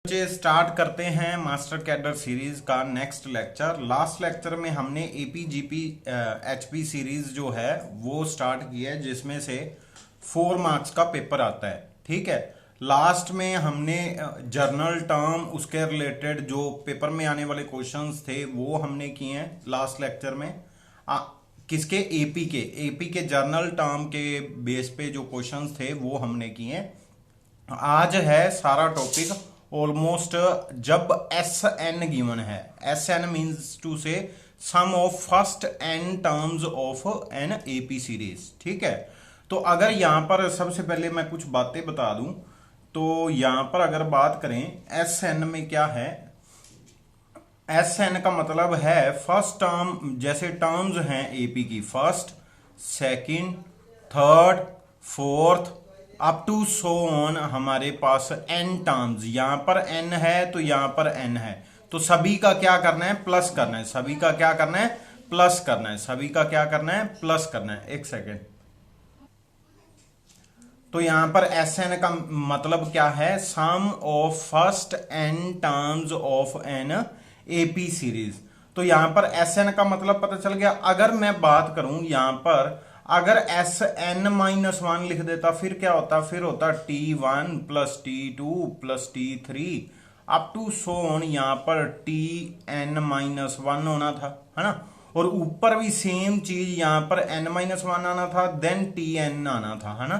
बच्चे स्टार्ट करते हैं मास्टर कैडर सीरीज का नेक्स्ट लेक्चर। लास्ट लेक्चर में हमने एपीजीपी एचपी सीरीज जो है वो स्टार्ट की है, जिसमें से 4 मार्क्स का पेपर आता है। ठीक है, लास्ट में हमने जर्नल टर्म उसके रिलेटेड जो पेपर में आने वाले क्वेश्चंस थे वो हमने किए हैं लास्ट लेक्चर में। किसके? एपी के जर्नल टर्म के बेस पे जो क्वेश्चंस थे वो हमने किए हैं। आज है सारा टॉपिक ऑलमोस्ट जब एस एन गिवन है। S N means to say sum of first N terms of an AP series. ठीक है, तो अगर यहां पर सबसे पहले मैं कुछ बातें बता दूं तो यहां पर अगर बात करें एस एन में क्या है, एस एन का मतलब है फर्स्ट टर्म, जैसे टर्म्स हैं एपी की first, second, third, fourth up to so on. हमारे पास एन टर्म्स, यहां पर एन है तो यहां पर एन है, तो सभी का क्या करना है? प्लस करना है। सभी का क्या करना है? प्लस करना है। सभी का क्या करना है? प्लस करना है। एक सेकेंड। तो यहां पर एस एन का मतलब क्या है? Sum of first N terms of an AP series. तो यहां पर एस एन का मतलब पता चल गया। अगर मैं बात करूं यहां पर, अगर एस एन माइनस वन लिख देता फिर क्या होता? फिर होता T1 plus T2 plus T3 up to so on. यहां पर Tn माइनस वन होना था, है ना, और ऊपर भी सेम चीज यहां पर n माइनस वन आना था, देन Tn आना था, है ना।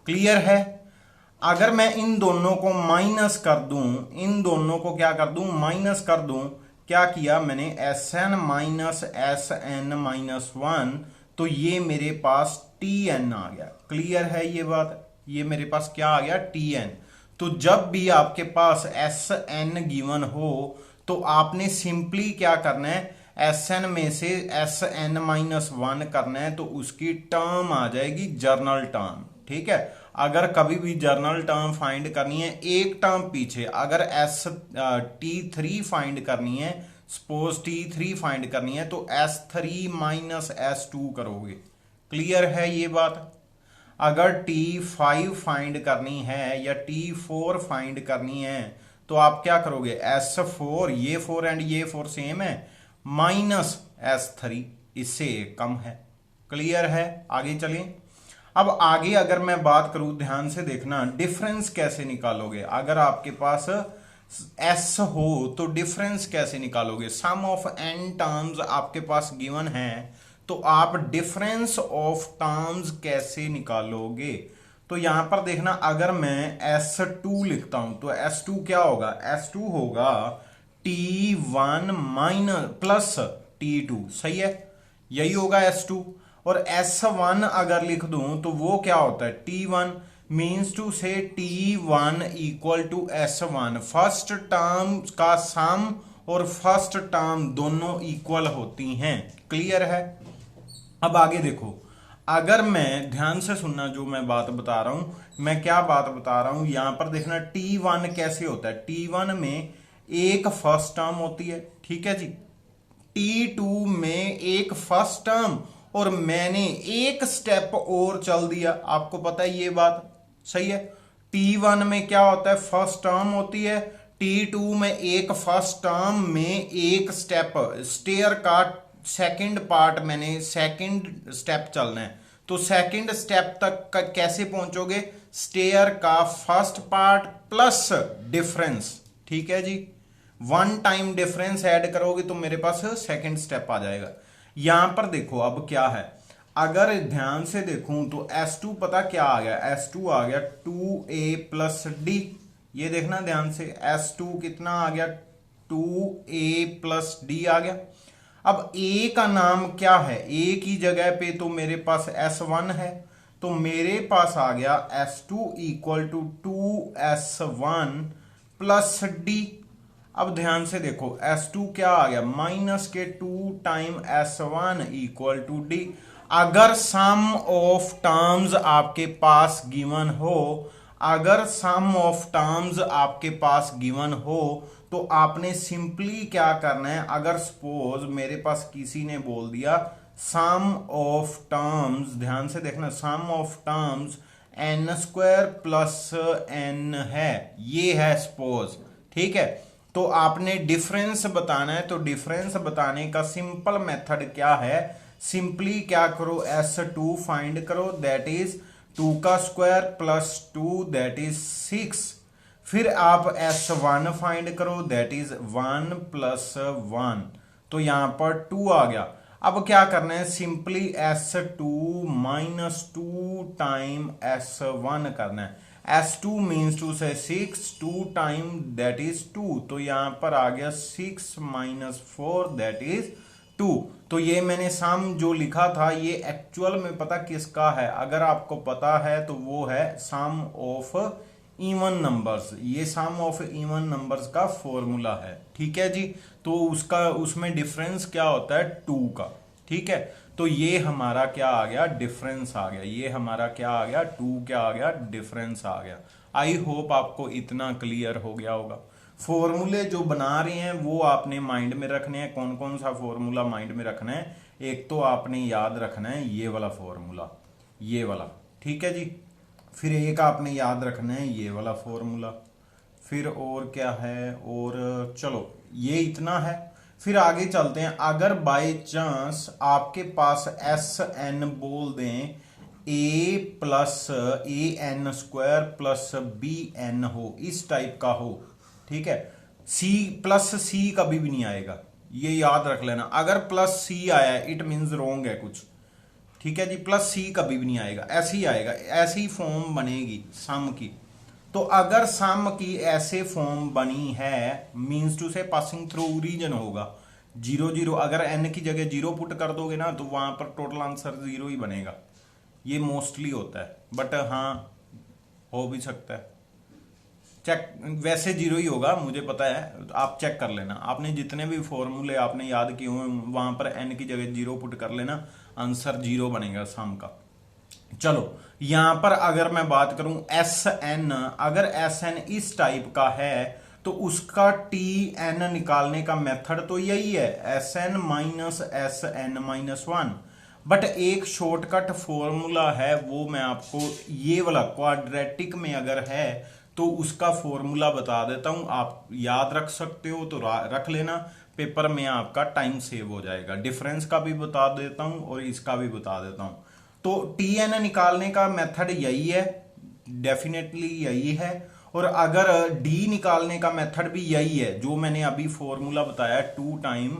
क्लियर है? अगर मैं इन दोनों को माइनस कर दूं, इन दोनों को क्या कर दूं? माइनस कर दूं। क्या किया मैंने? S n minus S n minus one, तो ये मेरे पास Tn आ गया। क्लियर है ये बात? ये मेरे पास क्या आ गया? Tn। तो जब भी आपके पास एस एन गिवन हो तो आपने सिंपली क्या करना है? एस एन में से एस एन माइनस वन करना है, तो उसकी टर्म आ जाएगी जर्नल टर्म। ठीक है, अगर कभी भी जर्नल टर्म फाइंड करनी है एक टर्म पीछे, अगर एस T3 फाइंड करनी है, सपोज T3 फाइंड करनी है, तो S3 माइनस S2 करोगे। क्लियर है ये बात? अगर T5 फाइंड करनी है या T4 फाइंड करनी है तो आप क्या करोगे? S4, ये 4 एंड ये 4 सेम है, माइनस S3, इससे कम है। क्लियर है? आगे चलें। अब आगे अगर मैं बात करूं, ध्यान से देखना, डिफरेंस कैसे निकालोगे। अगर आपके पास एस हो तो डिफरेंस कैसे निकालोगे? सम ऑफ एन टर्म्स आपके पास गिवन है, तो आप डिफरेंस ऑफ टर्म्स कैसे निकालोगे? तो यहां पर देखना, अगर मैं S2 लिखता हूं तो S2 क्या होगा? S2 होगा T1 माइनस प्लस T2। सही है, यही होगा S2। और S1 अगर लिख दूं तो वो क्या होता है? T1 मीन्स टू से T1 equal to S1। First term का सम और फर्स्ट टर्म दोनों इक्वल होती हैं। क्लियर है? अब आगे देखो, अगर मैं, ध्यान से सुनना जो मैं बात बता रहा हूं, मैं क्या बात बता रहा हूं। यहां पर देखना T1 कैसे होता है। T1 में एक फर्स्ट टर्म होती है, ठीक है जी। T2 में एक फर्स्ट टर्म, और मैंने एक स्टेप और चल दिया, आपको पता है ये बात, सही है। T1 में क्या होता है? फर्स्ट टर्म होती है। T2 में एक फर्स्ट टर्म में एक स्टेप, स्टेयर का सेकंड पार्ट, मैंने सेकंड स्टेप चलना है, तो सेकंड स्टेप तक कैसे पहुंचोगे? स्टेयर का फर्स्ट पार्ट प्लस डिफरेंस। ठीक है जी, वन टाइम डिफरेंस ऐड करोगे तो मेरे पास सेकंड स्टेप आ जाएगा। यहां पर देखो अब क्या है, अगर ध्यान से देखूं तो S2 पता क्या आ गया? S2 आ गया 2a प्लस डी। ये देखना ध्यान से, S2 कितना आ गया? 2a प्लस डी आ गया। अब a का नाम क्या है? a की जगह पे तो मेरे पास S1 है, तो मेरे पास आ गया S2 equal to 2S1 plus D. अब ध्यान से देखो, S2 क्या आ गया? माइनस के 2 time S1 equal to D. अगर सम ऑफ टर्म्स आपके पास गिवन हो, अगर सम ऑफ टर्म्स आपके पास गिवन हो तो आपने सिंपली क्या करना है? अगर सपोज मेरे पास किसी ने बोल दिया सम ऑफ टर्म्स, ध्यान से देखना, sum of terms n² plus n है, ये है सपोज, ठीक है। तो आपने डिफरेंस बताना है, तो डिफरेंस बताने का सिंपल मेथड क्या है, सिंपली क्या करो, S2 फाइंड करो, दैट इज 2 का स्क्वायर प्लस 2 दैट इज 6। फिर आप S1 फाइंड करो, दैट इज 1 प्लस 1, तो यहां पर 2 आ गया। अब क्या करना है, simply S2 minus 2 time S1 करना है। S2 मीन्स टू से 6, 2 टाइम दैट इज 2, तो यहां पर आ गया 6 माइनस 4 दैट इज 2। तो ये मैंने सम जो लिखा था ये एक्चुअल में पता किसका है, अगर आपको पता है तो वो है सम ऑफ इवन नंबर्स। ये सम ऑफ इवन नंबर्स का फॉर्मूला है, ठीक है जी। तो उसका उसमें डिफरेंस क्या होता है 2 का, ठीक है। तो ये हमारा क्या आ गया, डिफरेंस आ गया। ये हमारा क्या आ गया, 2 क्या आ गया, डिफरेंस आ गया। आई होप आपको इतना क्लियर हो गया होगा। फॉर्मूले जो बना रहे हैं वो आपने माइंड में रखने हैं। कौन कौन सा फॉर्मूला माइंड में रखना है, एक तो आपने याद रखना है ये वाला फॉर्मूला, ये वाला, ठीक है जी। फिर एक आपने याद रखना है ये वाला फॉर्मूला। फिर और क्या है, और चलो ये इतना है। फिर आगे चलते हैं। अगर बाय चांस आपके पास SN बोल दें, A plus AN square plus BN हो, इस टाइप का हो, ठीक है। C प्लस C कभी भी नहीं आएगा, ये याद रख लेना। अगर प्लस C आया इट मीन्स रोंग है कुछ, ठीक है जी। प्लस C कभी भी नहीं आएगा, ऐसे ही आएगा, ऐसी फॉर्म बनेगी सम की। तो अगर सम की ऐसे फॉर्म बनी है मींस टू से पासिंग थ्रू रीजन होगा 0 0। अगर n की जगह 0 पुट कर दोगे ना तो वहां पर टोटल आंसर 0 ही बनेगा। ये मोस्टली होता है, बट हाँ हो भी सकता है। चेक, वैसे 0 ही होगा मुझे पता है, आप चेक कर लेना। आपने जितने भी फॉर्मूले आपने याद किए हुए वहां पर n की जगह 0 पुट कर लेना, आंसर 0 बनेगा सम का। चलो यहां पर अगर मैं बात करूं SN, अगर SN इस टाइप का है तो उसका TN निकालने का मेथड तो यही है, SN minus SN minus 1। But एक शॉर्टकट फॉर्मूला है, वो मैं आपको ये वाला क्वाड्रेटिक में अगर है तो उसका फॉर्मूला बता देता हूं। आप याद रख सकते हो तो रख लेना, पेपर में आपका टाइम सेव हो जाएगा। डिफरेंस का भी बता देता हूं और इसका भी बता देता हूं। तो TN निकालने का मेथड यही है, डेफिनेटली यही है। और अगर D निकालने का मेथड भी यही है जो मैंने अभी फॉर्मूला बताया 2 टाइम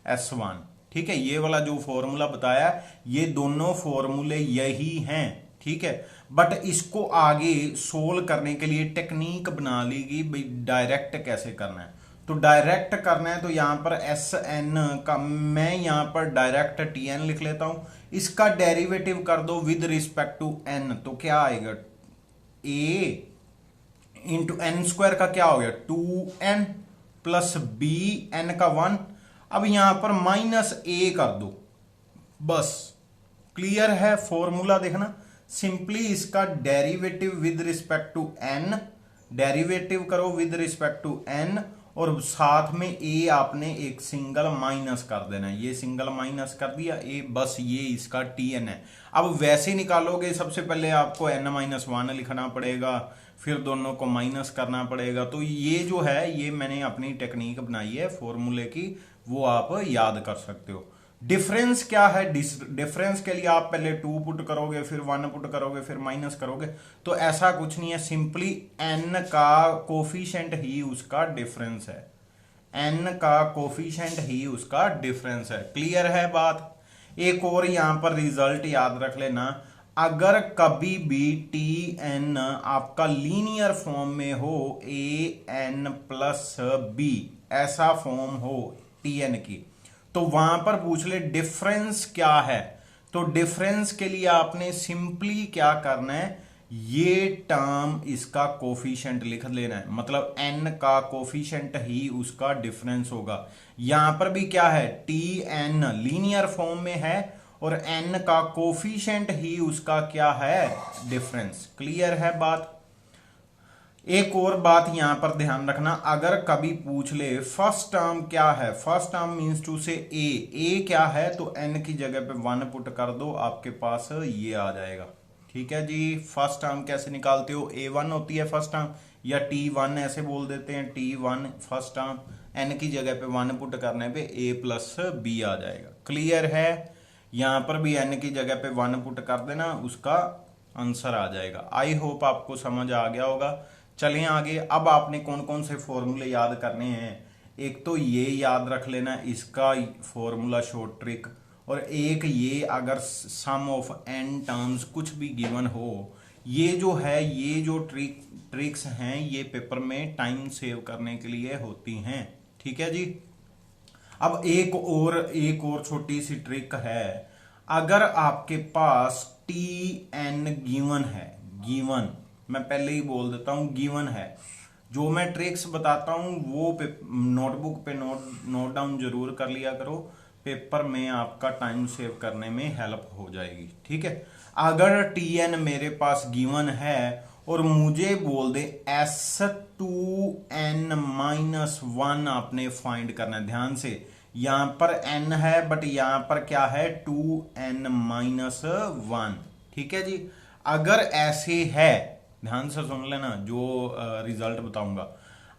S1, ठीक है। ये वाला जो फॉर्मूला बताया ये दोनों फॉर्मूले यही हैं, ठीक है। बट इसको आगे सोल्व करने के लिए टेक्निक बना ली गई भाई डायरेक्ट कैसे करना है। तो डायरेक्ट करना है तो यहां पर SN का मैं यहां पर डायरेक्ट TN लिख लेता हूं। इसका डेरिवेटिव कर दो विद रिस्पेक्ट टू n, तो क्या आएगा, a इंटू एन स्क्वायर का क्या हो गया 2n प्लस b n का 1। अब यहां पर माइनस a कर दो, बस क्लियर है फॉर्मूला। देखना सिंपली इसका derivative with respect to n, derivative करो विद रिस्पेक्ट टू n, और साथ में a आपने एक सिंगल माइनस कर देना। ये सिंगल माइनस कर दिया a, बस ये इसका TN है। अब वैसे निकालोगे सबसे पहले आपको n माइनस 1 लिखना पड़ेगा, फिर दोनों को माइनस करना पड़ेगा। तो ये जो है ये मैंने अपनी टेक्निक बनाई है फॉर्मूले की, वो आप याद कर सकते हो। डिफरेंस क्या है, डिफरेंस के लिए आप पहले 2 पुट करोगे, फिर 1 पुट करोगे, फिर माइनस करोगे, तो ऐसा कुछ नहीं है। सिंपली n का कोफिशिएंट ही उसका डिफरेंस है, n का कोफिशिएंट ही उसका डिफरेंस है। क्लियर है बात। एक और यहां पर रिजल्ट याद रख लेना, अगर कभी भी TN आपका लीनियर फॉर्म में हो AN प्लस B, ऐसा फॉर्म हो TN की, तो वहां पर पूछ ले डिफरेंस क्या है। तो डिफरेंस के लिए आपने सिंपली क्या करना है, ये टर्म इसका कोफिशिएंट लिख लेना है, मतलब n का कोफिशिएंट ही उसका डिफरेंस होगा। यहां पर भी क्या है, TN लीनियर फॉर्म में है और n का कोफिशिएंट ही उसका क्या है, डिफरेंस। क्लियर है बात। एक और बात यहां पर ध्यान रखना, अगर कभी पूछ ले फर्स्ट टर्म क्या है, फर्स्ट टर्म मींस टू से a क्या है, तो n की जगह पे 1 पुट कर दो, आपके पास ये आ जाएगा। ठीक है जी। फर्स्ट टर्म कैसे निकालते हो, A1 होती है फर्स्ट टर्म, या T1 ऐसे बोल देते हैं, T1 फर्स्ट टर्म, n की जगह पे 1 पुट करने पे a प्लस बी आ जाएगा। क्लियर है? यहां पर भी n की जगह पे 1 पुट कर देना, उसका आंसर आ जाएगा। आई होप आपको समझ आ गया होगा। चलिए आगे। अब आपने कौन कौन से फॉर्मूले याद करने हैं, एक तो ये याद रख लेना इसका फॉर्मूला शॉर्ट ट्रिक, और एक ये अगर सम ऑफ n टर्म्स कुछ भी गिवन हो, ये जो है ये जो ट्रिक्स हैं ये पेपर में टाइम सेव करने के लिए होती हैं। ठीक है जी। अब एक और छोटी सी ट्रिक है। अगर आपके पास टी एन गिवन है, गिवन, मैं पहले ही बोल देता हूं गिवन है, जो मैं ट्रिक्स बताता हूं वो नोटबुक पे नोट डाउन जरूर कर लिया करो, पेपर में आपका टाइम सेव करने में हेल्प हो जाएगी। ठीक है। अगर टी एन मेरे पास गिवन है और मुझे बोल दे S2n-1 आपने फाइंड करना है, ध्यान से, यहां पर n है बट यहां पर क्या है 2n-1। ठीक है जी। अगर ऐसे है, ध्यान से सुन लेना जो रिजल्ट बताऊंगा,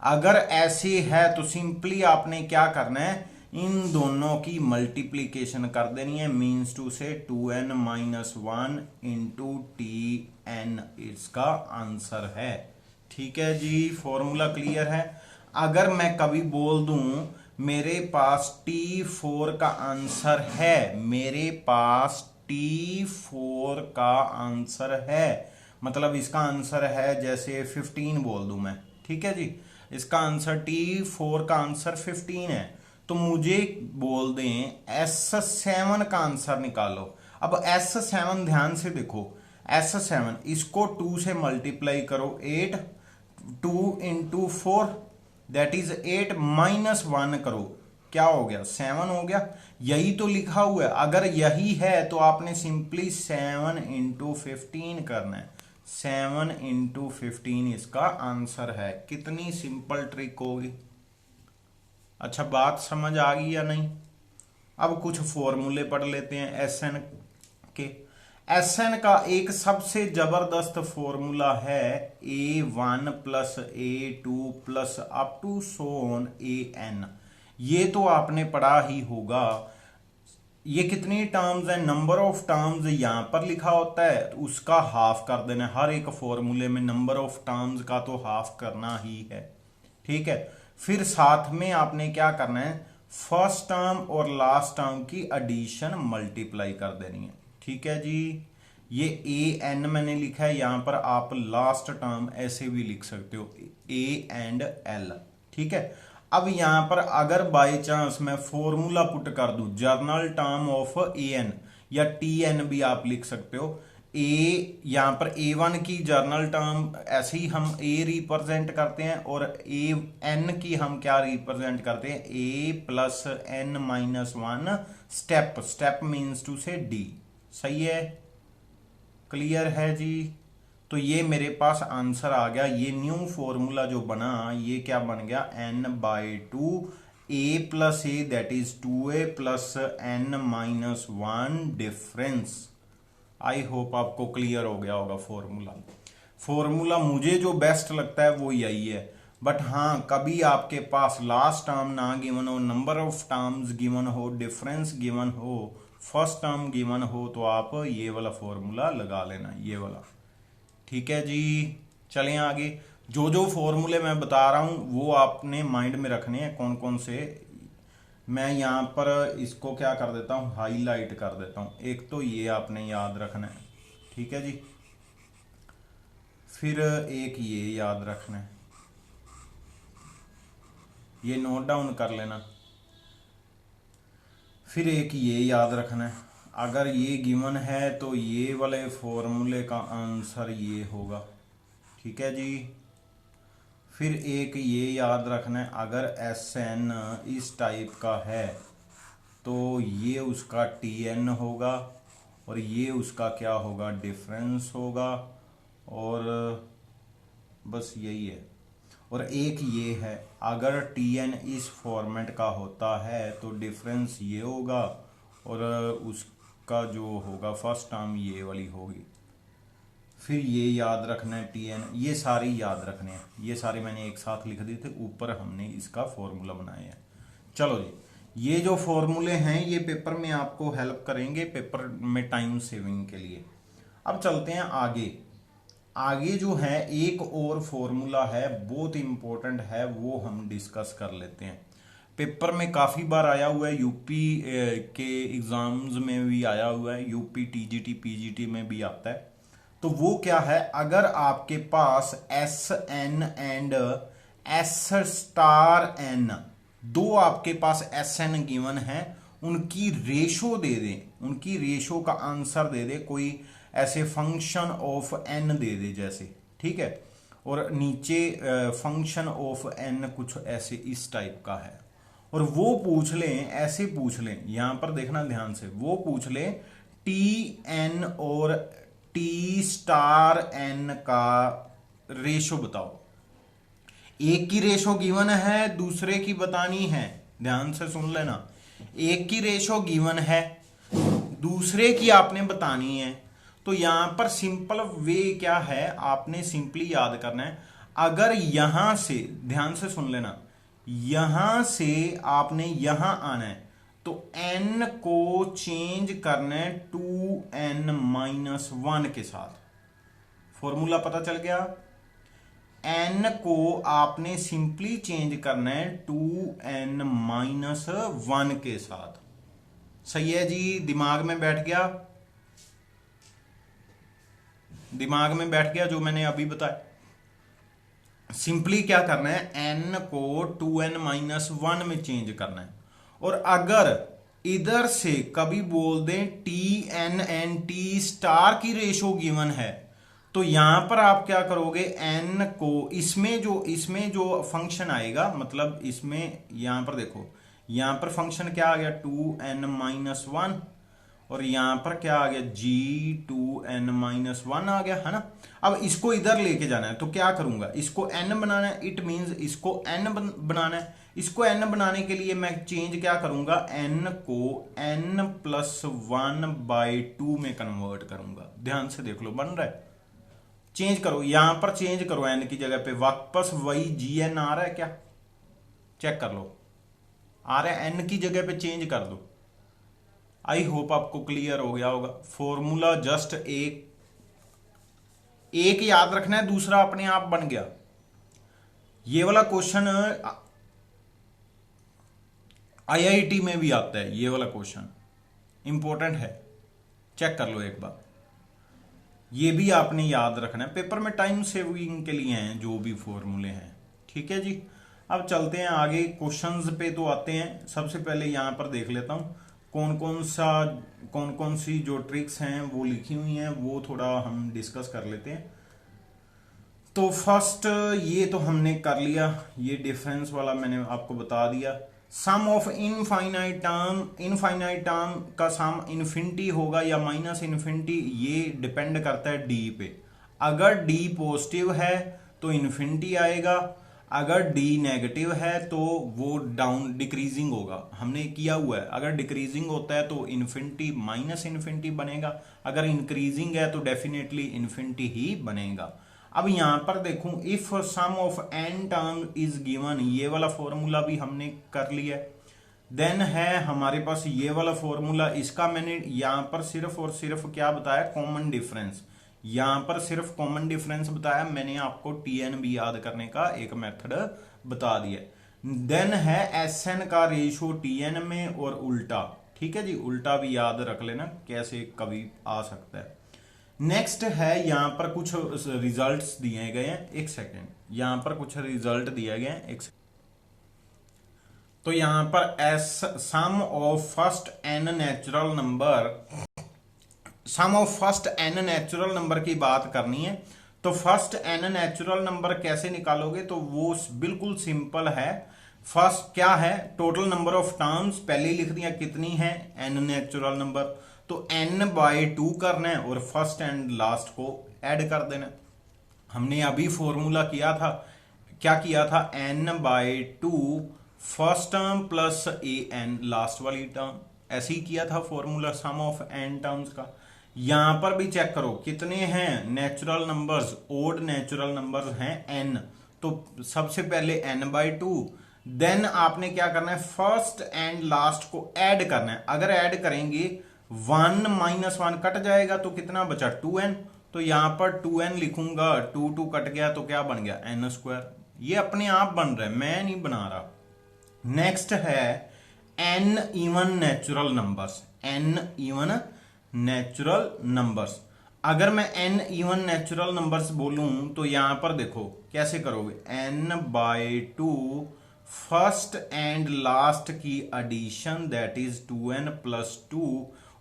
अगर ऐसे है तो सिंपली आपने क्या करना है, इन दोनों की मल्टीप्लीकेशन कर देनी है, मीन्स टू से 2n-1 इंटू टी एन इसका आंसर है। ठीक है जी। फॉर्मूला क्लियर है। अगर मैं कभी बोल दूं मेरे पास T4 का आंसर है, मेरे पास T4 का आंसर है, मतलब इसका आंसर है जैसे 15 बोल दूं मैं, ठीक है जी, इसका आंसर T4 का आंसर 15 है, तो मुझे बोल दें S7 का आंसर निकालो। अब S7 ध्यान से देखो, S7 इसको 2 से मल्टीप्लाई करो, 8, 2 इंटू 4 दैट इज 8 माइनस 1 करो, क्या हो गया 7 हो गया। यही तो लिखा हुआ है। अगर यही है तो आपने सिंपली 7 इंटू 15 करना है, 7 इंटू 15 इसका आंसर है। कितनी सिंपल ट्रिक होगी। अच्छा, बात समझ आ गई या नहीं। अब कुछ फॉर्मूले पढ़ लेते हैं एसएन के। एसएन का एक सबसे जबरदस्त फॉर्मूला है A1 plus A2 plus up to so on AN। ये तो आपने पढ़ा ही होगा। ये कितनी टर्म्स है, नंबर ऑफ टर्म्स यहां पर लिखा होता है, उसका हाफ कर देना है। हर एक फॉर्मूले में नंबर ऑफ टर्म्स का तो हाफ करना ही है। ठीक है। फिर साथ में आपने क्या करना है, फर्स्ट टर्म और लास्ट टर्म की एडिशन मल्टीप्लाई कर देनी है। ठीक है जी। ये AN मैंने लिखा है, यहां पर आप लास्ट टर्म ऐसे भी लिख सकते हो, A एंड L। ठीक है। अब यहां पर अगर बाय चांस मैं फॉर्मूला पुट कर दूं, जर्नल टर्म ऑफ AN या TN भी आप लिख सकते हो। यहां पर A1 की जर्नल टर्म ऐसे ही हम A रिप्रेजेंट करते हैं, और AN की हम क्या रिप्रेजेंट करते हैं, A plus N-1 step, step means to say D। सही है, क्लियर है जी। तो ये मेरे पास आंसर आ गया। ये न्यू फॉर्मूला जो बना ये क्या बन गया, n/2 A plus A that is 2A plus N-1 difference. I hope आपको क्लियर हो गया होगा फॉर्मूला। फॉर्मूला मुझे जो बेस्ट लगता है वो यही है, बट हाँ कभी आपके पास लास्ट टर्म ना गिवन हो, नंबर ऑफ टर्म्स गिवन हो, डिफरेंस गिवन हो, फर्स्ट टर्म गिवन हो, तो आप ये वाला फॉर्मूला लगा लेना, ये वाला। ठीक है जी। चलें आगे। जो जो फॉर्मूले मैं बता रहा हूं वो आपने माइंड में रखने हैं, कौन कौन से। मैं यहां पर इसको क्या कर देता हूं, हाईलाइट कर देता हूं। एक तो ये आपने याद रखना है, ठीक है जी। फिर एक ये याद रखना है, ये नोट डाउन कर लेना। फिर एक ये याद रखना है, अगर ये गिवन है तो ये वाले फॉर्मूले का आंसर ये होगा। ठीक है जी। फिर एक ये याद रखना है, अगर SN इस टाइप का है तो ये उसका TN होगा, और ये उसका क्या होगा, डिफरेंस होगा, और बस यही है। और एक ये है, अगर TN इस फॉर्मेट का होता है तो डिफरेंस ये होगा, और उसका जो होगा फर्स्ट टर्म ये वाली होगी। फिर ये याद रखना है Tn, ये सारे याद रखने हैं, ये सारे मैंने एक साथ लिख दिए थे, ऊपर हमने इसका फॉर्मूला बनाया है। चलो जी, ये जो फॉर्मूले हैं ये पेपर में आपको हेल्प करेंगे, पेपर में टाइम सेविंग के लिए। अब चलते हैं आगे। आगे जो है एक और फॉर्मूला है, बहुत इंपॉर्टेंट है, वो हम डिस्कस कर लेते हैं। पेपर में काफ़ी बार आया हुआ है, यूपी के एग्जाम्स में भी आया हुआ है, यूपी टीजीटी पीजीटी में भी आता है। तो वो क्या है, अगर आपके पास S N and S star N, दो आपके पास एस एन गिवन है, उनकी रेशो दे दें, उनकी रेशो का आंसर दे दे, कोई ऐसे फंक्शन ऑफ एन दे दे जैसे, ठीक है, और नीचे फंक्शन ऑफ एन कुछ ऐसे इस टाइप का है, और वो पूछ लें, ऐसे पूछ लें, यहां पर देखना ध्यान से, वो पूछ लें टी एन और टी स्टार एन का रेशो बताओ। एक की रेशो गिवन है, दूसरे की बतानी है, ध्यान से सुन लेना। एक की रेशो गिवन है, दूसरे की आपने बतानी है। तो यहां पर सिंपल वे क्या है, आपने सिंपली याद करना है, अगर यहां से, ध्यान से सुन लेना, यहां से आपने यहां आना है तो n को चेंज करना है 2n-1 के साथ। फॉर्मूला पता चल गया। n को आपने सिंपली चेंज करना है 2n-1 के साथ। सही है जी, दिमाग में बैठ गया, दिमाग में बैठ गया जो मैंने अभी बताया। सिंपली क्या करना है, n को 2n-1 में चेंज करना है। और अगर इधर से कभी बोल दें T n n T star की रेशो गिवन है, तो यहां पर आप क्या करोगे, n को इसमें जो फंक्शन आएगा, मतलब इसमें यहां पर देखो, यहां पर फंक्शन क्या आ गया 2n-1, और यहां पर क्या आ गया g2n-1 आ गया, है ना। अब इसको इधर लेके जाना है, तो क्या करूंगा, इसको n बनाना है, इट मींस इसको n बनाना है। इसको n बनाने के लिए मैं चेंज क्या करूंगा, n को n+1/2 में कन्वर्ट करूंगा। ध्यान से देख लो, बन रहा है, चेंज करो, यहां पर चेंज करो, n की जगह पे वापस वही gn आ रहा है क्या, चेक कर लो, आ रहा है, n की जगह पे चेंज कर दो। आई होप आपको क्लियर हो गया होगा। फॉर्मूला जस्ट एक याद रखना है, दूसरा अपने आप बन गया। ये वाला क्वेश्चन आईआईटी में भी आता है, ये वाला क्वेश्चन इंपॉर्टेंट है, चेक कर लो एक बार। ये भी आपने याद रखना है, पेपर में टाइम सेविंग के लिए हैं जो भी फॉर्मूले हैं, ठीक है जी। अब चलते हैं आगे, क्वेश्चंस पे तो आते हैं। सबसे पहले यहां पर देख लेता हूं कौन कौन सी जो ट्रिक्स हैं वो लिखी हुई हैं, वो थोड़ा हम डिस्कस कर लेते हैं। तो फर्स्ट ये तो हमने कर लिया, ये डिफरेंस वाला मैंने आपको बता दिया। सम ऑफ इनफाइनाइट टर्म का सम इन्फिनिटी होगा या माइनस इन्फिनिटी, ये डिपेंड करता है डी पे। अगर डी पॉजिटिव है तो इन्फिनिटी आएगा, अगर डी नेगेटिव है तो वो डाउन डिक्रीजिंग होगा, हमने किया हुआ है। अगर डिक्रीजिंग होता है तो इन्फिनिटी माइनस इन्फिनिटी बनेगा, अगर इंक्रीजिंग है तो डेफिनेटली इन्फिनिटी ही बनेगा। अब यहां पर देखूं, if sum of n term is given, ये वाला फॉर्मूला भी हमने कर लिया। देन है हमारे पास ये वाला फॉर्मूला, इसका मैंने यहां पर सिर्फ और सिर्फ क्या बताया, कॉमन डिफरेंस। यहां पर सिर्फ कॉमन डिफरेंस बताया मैंने आपको, टीएन भी याद करने का एक मेथड बता दिया। देन है एसएन का रेशो टीएन में और उल्टा, ठीक है जी, उल्टा भी याद रख लेना कैसे कभी आ सकता है। नेक्स्ट है यहां पर कुछ रिजल्ट्स दिए गए हैं, एक सेकेंड, यहां पर कुछ रिजल्ट दिए गए हैं, एक सेकेंड। तो यहां पर S sum of first n natural number, sum of first n natural number की बात करनी है। तो फर्स्ट एन नेचुरल नंबर कैसे निकालोगे, तो वो बिल्कुल सिंपल है। फर्स्ट क्या है, टोटल नंबर ऑफ टर्म्स पहले ही लिख दिया कितनी है, एन नेचुरल नंबर, तो n/2 करना है और फर्स्ट एंड लास्ट को ऐड कर देना। हमने अभी फॉर्मूला किया था, क्या किया था, n/2 first term plus an last वाली टर्म, ऐसे ही किया था formula sum of n terms का। यहां पर भी चेक करो कितने हैं natural numbers, odd natural numbers हैं n। तो सबसे पहले n/2, देन आपने क्या करना है, फर्स्ट एंड लास्ट को ऐड करना है। अगर ऐड करेंगे 1 - 1 कट जाएगा तो कितना बचा 2n। तो यहां पर 2n लिखूंगा, 2 कट गया तो क्या बन गया n²। ये अपने आप बन रहा है, मैं नहीं बना रहा। नेक्स्ट है n even natural numbers, n even natural numbers. अगर मैं n इवन नेचुरल नंबर्स बोलूं तो यहां पर देखो कैसे करोगे, n/2 फर्स्ट एंड लास्ट की एडिशन दैट इज 2n + 2,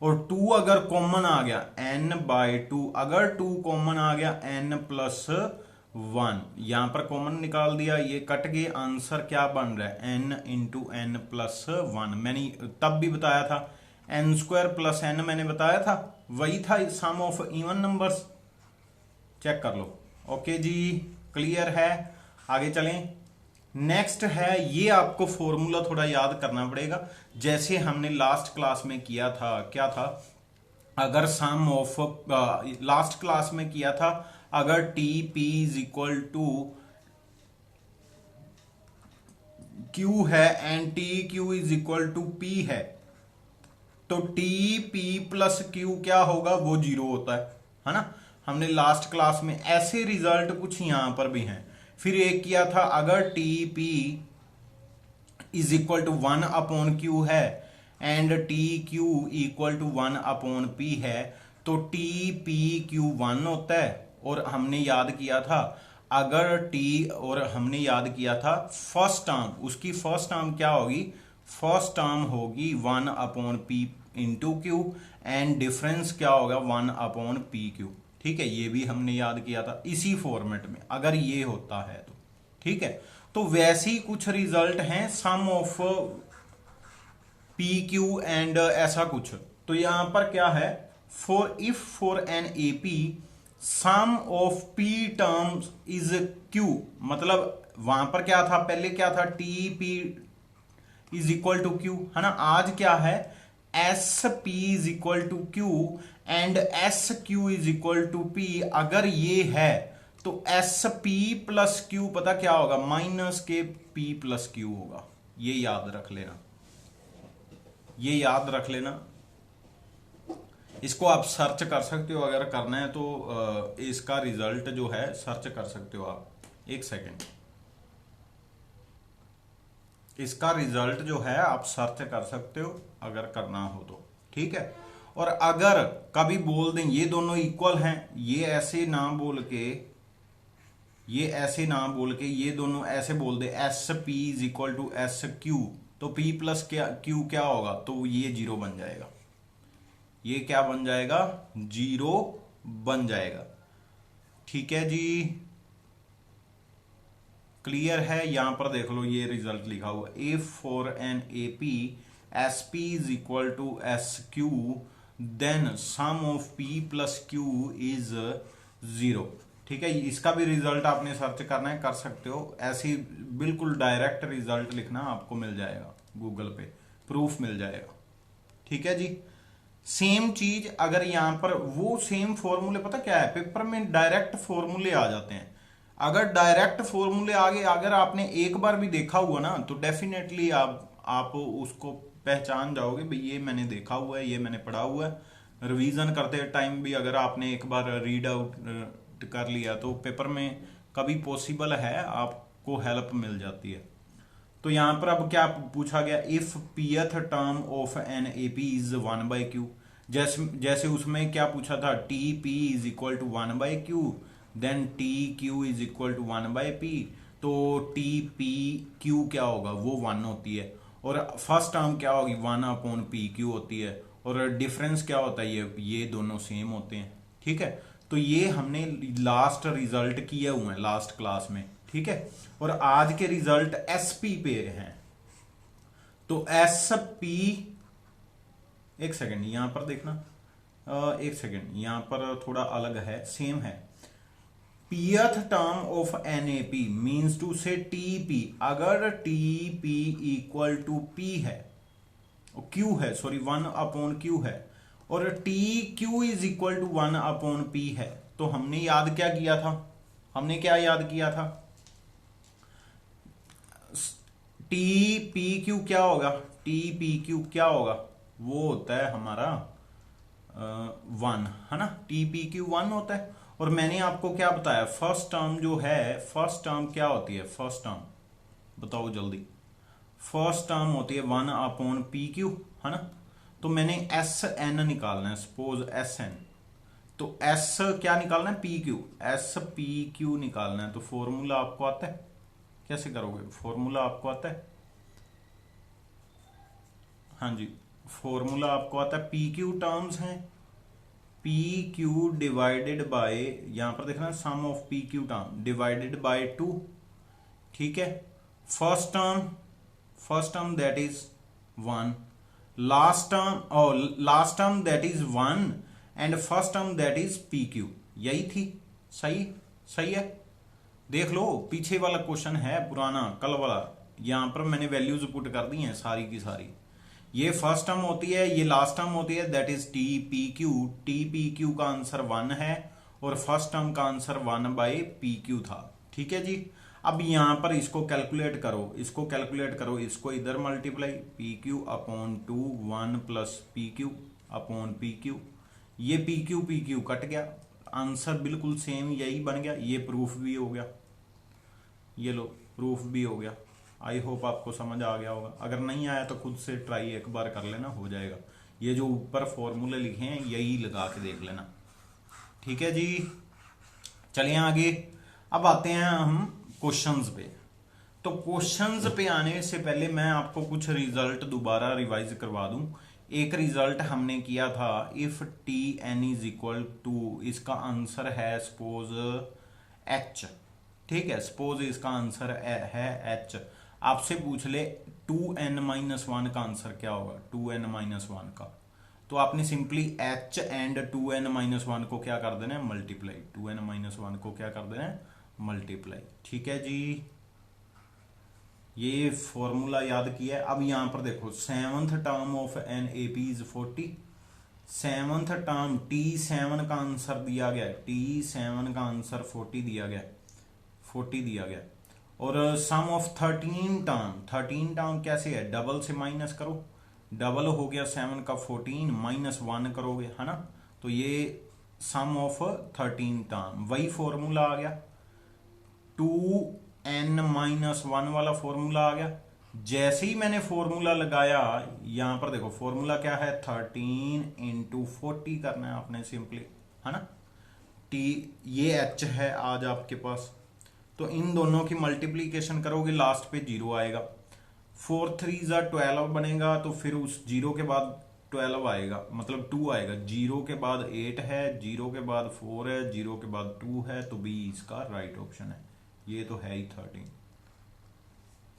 और 2 अगर कॉमन आ गया n/2, अगर 2 कॉमन आ गया n + 1, यहां पर कॉमन निकाल दिया, ये कट गए, आंसर क्या बन रहा है n × n + 1। मैंने तब भी बताया था n² + n, मैंने बताया था, वही था सम ऑफ इवन नंबर्स। चेक कर लो। ओके जी, क्लियर है। आगे चलें। नेक्स्ट है, ये आपको फॉर्मूला थोड़ा याद करना पड़ेगा, जैसे हमने लास्ट क्लास में किया था। क्या था, अगर सम ऑफ, लास्ट क्लास में किया था, अगर TP = Q है एंड TQ = P है, तो TP + Q क्या होगा, वो 0 होता है ना। हमने लास्ट क्लास में ऐसे रिजल्ट कुछ यहां पर भी हैं। फिर एक किया था, अगर TP = 1/Q है एंड TQ = 1/P है, तो TPQ 1 होता है। और हमने याद किया था, अगर हमने याद किया था फर्स्ट टर्म, उसकी फर्स्ट टर्म क्या होगी, फर्स्ट टर्म होगी 1/P × Q एंड डिफरेंस क्या होगा 1/PQ। ठीक है, ये भी हमने याद किया था इसी फॉर्मेट में, अगर ये होता है तो। ठीक है, तो वैसे ही कुछ रिजल्ट हैं सम ऑफ PQ एंड ऐसा कुछ। तो यहां पर क्या है, for an AP sum of P terms is Q, मतलब वहां पर क्या था, पहले क्या था, TP = Q है ना। आज क्या है, SP = Q and SQ = P। अगर ये है तो SP + Q पता क्या होगा, -P + Q होगा। ये याद रख लेना, ये याद रख लेना। इसको आप सर्च कर सकते हो, अगर करना है तो इसका रिजल्ट जो है सर्च कर सकते हो आप। एक सेकेंड, इसका रिजल्ट जो है आप सर्च कर सकते हो अगर करना हो तो। ठीक है, और अगर कभी बोल दें ये दोनों इक्वल हैं, ये ऐसे ना बोल के, ये ऐसे ना बोल के, ये दोनों ऐसे बोल दे SP = SQ, तो P + Q क्या होगा, तो ये 0 बन जाएगा। ये क्या बन जाएगा, 0 बन जाएगा। ठीक है जी, क्लियर है। यहां पर देख लो ये रिजल्ट लिखा हुआ, if for an AP SP = SQ then sum of P + Q is 0। ठीक है, इसका भी रिजल्ट आपने सर्च करना है, कर सकते हो। ऐसी बिल्कुल डायरेक्ट रिजल्ट लिखना, आपको मिल जाएगा गूगल पे, प्रूफ मिल जाएगा। ठीक है जी, सेम चीज अगर यहां पर वो सेम फॉर्मूले, पता क्या है, पेपर में डायरेक्ट फॉर्मूले आ जाते हैं। अगर डायरेक्ट फॉर्मूले आगे अगर आपने एक बार भी देखा हुआ ना, तो डेफिनेटली आप उसको पहचान जाओगे, भाई ये मैंने देखा हुआ है, ये मैंने पढ़ा हुआ है। रिवीजन करते टाइम भी अगर आपने एक बार रीड आउट कर लिया तो पेपर में कभी पॉसिबल है आपको हेल्प मिल जाती है। तो यहां पर अब क्या पूछा गया, if pth term of an AP is 1/Q। जैसे उसमें क्या पूछा था, TP = 1/Q then TQ = 1/P। तो TPQ क्या होगा, वो 1 होती है, और फर्स्ट टर्म क्या होगी 1/PQ होती है, और डिफरेंस क्या होता है, ये दोनों सेम होते हैं। ठीक है, तो ये हमने लास्ट रिजल्ट किए हुए हैं लास्ट क्लास में। ठीक है, और आज के रिजल्ट SP पे हैं। तो SP, एक सेकेंड यहां पर देखना, एक सेकेंड यहां पर थोड़ा अलग है, सेम है। pth term of NAP means to say TP, अगर TP = P है, Q है, सॉरी 1/Q है, और T Q is equal to 1/p है। तो हमने याद क्या किया था, हमने क्या याद किया था, टी पी क्यू क्या होगा, टी पी क्यू क्या होगा, वो होता है हमारा 1, है ना, टी पी क्यू 1 होता है। और मैंने आपको क्या बताया, फर्स्ट टर्म जो है, फर्स्ट टर्म क्या होती है, फर्स्ट टर्म बताओ जल्दी, फर्स्ट टर्म होती है 1/pq, है ना। तो मैंने एस एन निकालना है, सपोज एस एन, तो एस क्या निकालना है, P Q, S P Q निकालना है। तो फॉर्मूला आपको आता है, कैसे करोगे, फॉर्मूला आपको आता है, हाँ जी, फॉर्मूला आपको आता है, पी क्यू टर्म्स हैं, पी क्यू डिवाइडेड बाय, यहां पर देखना sum of P Q term divided by 2, ठीक है। First term that is 1, last term that is 1 and first term that is P Q, यही थी, सही, सही है। देख लो पीछे वाला क्वेश्चन है पुराना कल वाला, यहां पर मैंने वैल्यूज पुट कर दी हैं सारी की सारी। ये फर्स्ट टर्म होती है, ये लास्ट टर्म होती है, that is T P Q, T P Q का आंसर 1 है और फर्स्ट टर्म का आंसर 1/pq था, ठीक है जी। अब यहां पर इसको कैलकुलेट करो, इसको कैलकुलेट करो, इसको इधर multiply, P Q upon 2 1 plus P Q upon P Q, ये पी क्यू कट गया, आंसर बिल्कुल सेम यही बन गया। ये प्रूफ भी हो गया, ये लो प्रूफ भी हो गया। आई होप आपको समझ आ गया होगा, अगर नहीं आया तो खुद से ट्राई एक बार कर लेना, हो जाएगा। ये जो ऊपर फॉर्मूले लिखे हैं यही लगा के देख लेना, ठीक है जी। चलिए आगे, अब आते हैं हम क्वेश्चंस पे। तो क्वेश्चंस पे आने से पहले मैं आपको कुछ रिजल्ट दोबारा रिवाइज करवा दूं। एक रिजल्ट हमने किया था, if T n is equal to, इसका आंसर है सपोज एच, ठीक है, सपोज इसका आंसर है एच। आपसे पूछ ले 2n-1 का आंसर क्या होगा, 2n-1 का, तो आपने सिंपली h एंड 2n-1 को क्या कर देना है, मल्टीप्लाई, 2n-1 को क्या कर देना है, मल्टीप्लाई, ठीक है जी। ये फॉर्मूला याद किया है। अब यहां पर देखो, 7th term of an A P is 40, 7th term T7 का आंसर दिया गया, T7 का आंसर 40 दिया गया, 40 दिया गया। और सम ऑफ 13 टर्म, 13 टर्म कैसे है, डबल से माइनस करो, डबल हो गया 7 का 14 -1 करोगे, है ना। तो ये सम ऑफ 13 टर्म, वही फॉर्मूला आ गया, 2n-1 वाला फॉर्मूला आ गया। जैसे ही मैंने फॉर्मूला लगाया, यहां पर देखो फॉर्मूला क्या है, 13 × 40 करना है आपने सिंपली, है ना। टी ये एच है आज आपके पास, तो इन दोनों की मल्टीप्लीकेशन करोगे, लास्ट पे 0 आएगा, 4 3 12 बनेगा, तो फिर उस 0 के बाद 12 आएगा, मतलब 2 आएगा, 0 के बाद 8 है, 0 के बाद 4 है, 0 के बाद 2 है, तो बी इसका राइट ऑप्शन है। ये तो है ही 13,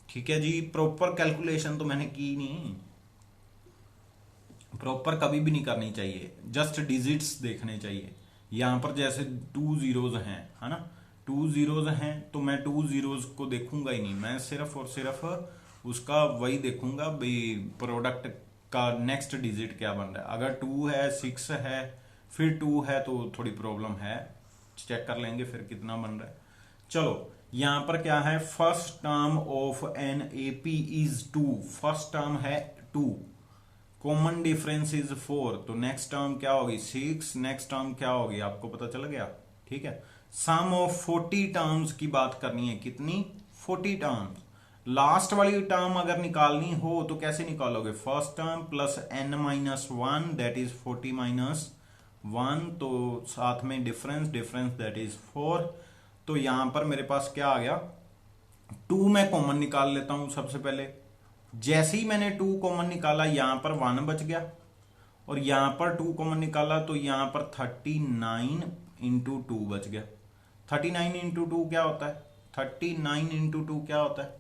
ठीक है जी। प्रॉपर कैलकुलेशन तो मैंने की नहीं, प्रॉपर कभी भी नहीं करनी चाहिए, जस्ट डिजिट्स देखने चाहिए। यहां पर जैसे 2 जीरोज हैं, है ना, 2 जीरोज हैं, तो मैं 2 जीरोज को देखूंगा ही नहीं, मैं सिर्फ और सिर्फ उसका वही देखूंगा भाई, प्रोडक्ट का नेक्स्ट डिजिट क्या बन रहा है। अगर 2 है, 6 है, फिर 2 है, तो थोड़ी प्रॉब्लम है, चेक कर लेंगे फिर कितना बन रहा है। चलो यहां पर क्या है, first term of an A P is 2, first term है 2, कॉमन डिफरेंस इज 4, तो नेक्स्ट टर्म क्या होगी 6, नेक्स्ट टर्म क्या होगी आपको पता चल गया, ठीक है। सम ऑफ 40 टर्म्स की बात करनी है, कितनी, 40 टर्म्स। लास्ट वाली टर्म अगर निकालनी हो तो कैसे निकालोगे, first term plus n-1 that is 40 -1, तो साथ में डिफरेंस दैट इज 4। तो यहां पर मेरे पास क्या आ गया, 2 मैं कॉमन निकाल लेता हूं सबसे पहले। जैसे ही मैंने 2 कॉमन निकाला, यहां पर 1 बच गया, और यहां पर 2 कॉमन निकाला, तो यहां पर 39 × 2 बच गया। 39 × 2 क्या होता है, 39 × 2 क्या होता है,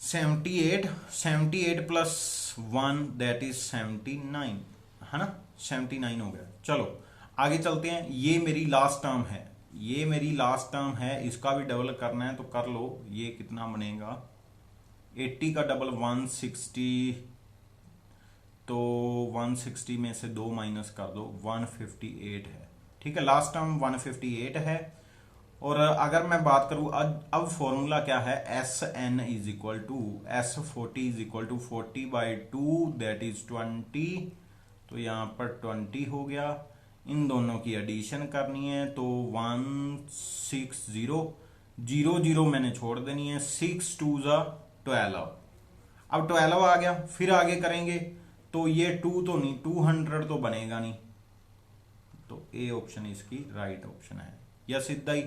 78, 78 प्लस 1 दैट इज 79, है ना, 79 हो गया। चलो आगे चलते हैं। ये मेरी लास्ट टर्म है, ये मेरी लास्ट टर्म है, इसका भी डबल करना है तो कर लो। ये कितना बनेगा, 80 का डबल 160, तो 160 में से 2 माइनस कर दो, 158 है। ठीक है, लास्ट टर्म 158 है। और अगर मैं बात करूं अब फॉर्मूला क्या है, S n is equal to S 40 is equal to 40/2 that is 20। तो यहां पर 20 हो गया। इन दोनों की एडिशन करनी है तो 160 0 मैंने छोड़ देनी है, 6 2 12। अब 12 आ गया, फिर आगे करेंगे तो ये 2 तो नहीं, 200 तो बनेगा नहीं। तो ए ऑप्शन इसकी राइट ऑप्शन है, या सीधा ही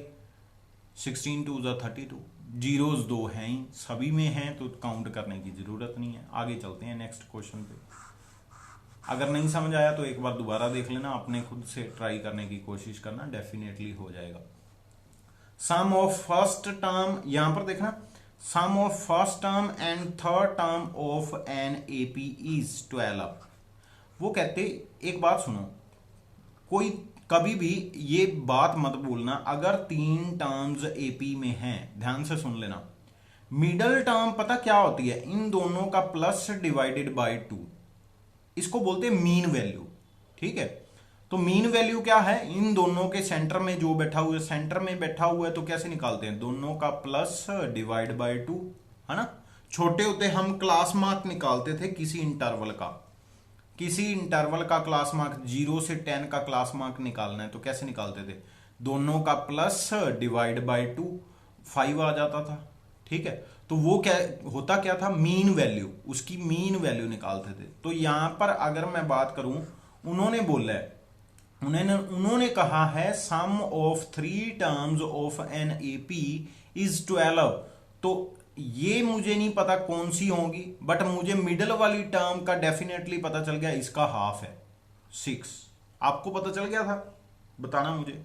16 2 32। जीरोस 2 हैं ही, सभी में हैं तो काउंट करने की जरूरत नहीं है। आगे चलते हैं नेक्स्ट क्वेश्चन पे। अगर नहीं समझ आया तो एक बार दोबारा देख लेना, अपने खुद से ट्राई करने की कोशिश करना, डेफिनेटली हो जाएगा। सम ऑफ फर्स्ट टर्म, यहां पर देखना, sum of first term and third term of an AP is 12। वो कहते, एक बात सुनो, कोई कभी भी ये बात मत बोलना अगर 3 टर्म्स एपी में हैं, ध्यान से सुन लेना। मिडल टर्म पता क्या होती है, इन दोनों का प्लस डिवाइडेड बाय 2, इसको बोलते हैं मीन वैल्यू। ठीक है, तो मीन वैल्यू क्या है, इन दोनों के सेंटर में जो बैठा हुआ है, सेंटर में बैठा हुआ है तो कैसे निकालते हैं, दोनों का प्लस डिवाइड बाय 2, है ना। छोटे होते हम क्लास मार्क निकालते थे किसी इंटरवल का, क्लास मार्क 0 से 10 का क्लास मार्क निकालना है तो कैसे निकालते थे, दोनों का प्लस डिवाइड बाय 2, 5 आ जाता था। ठीक है, तो वो क्या होता, क्या था, मीन वैल्यू, उसकी मीन वैल्यू निकालते थे। तो यहां पर अगर मैं बात करूं, उन्होंने बोला है, उन्होंने कहा है sum of 3 terms of an AP is 12। तो ये मुझे नहीं पता कौन सी होंगी, बट मुझे मिडल वाली टर्म का डेफिनेटली पता चल गया, इसका हाफ है 6। आपको पता चल गया था, बताना मुझे।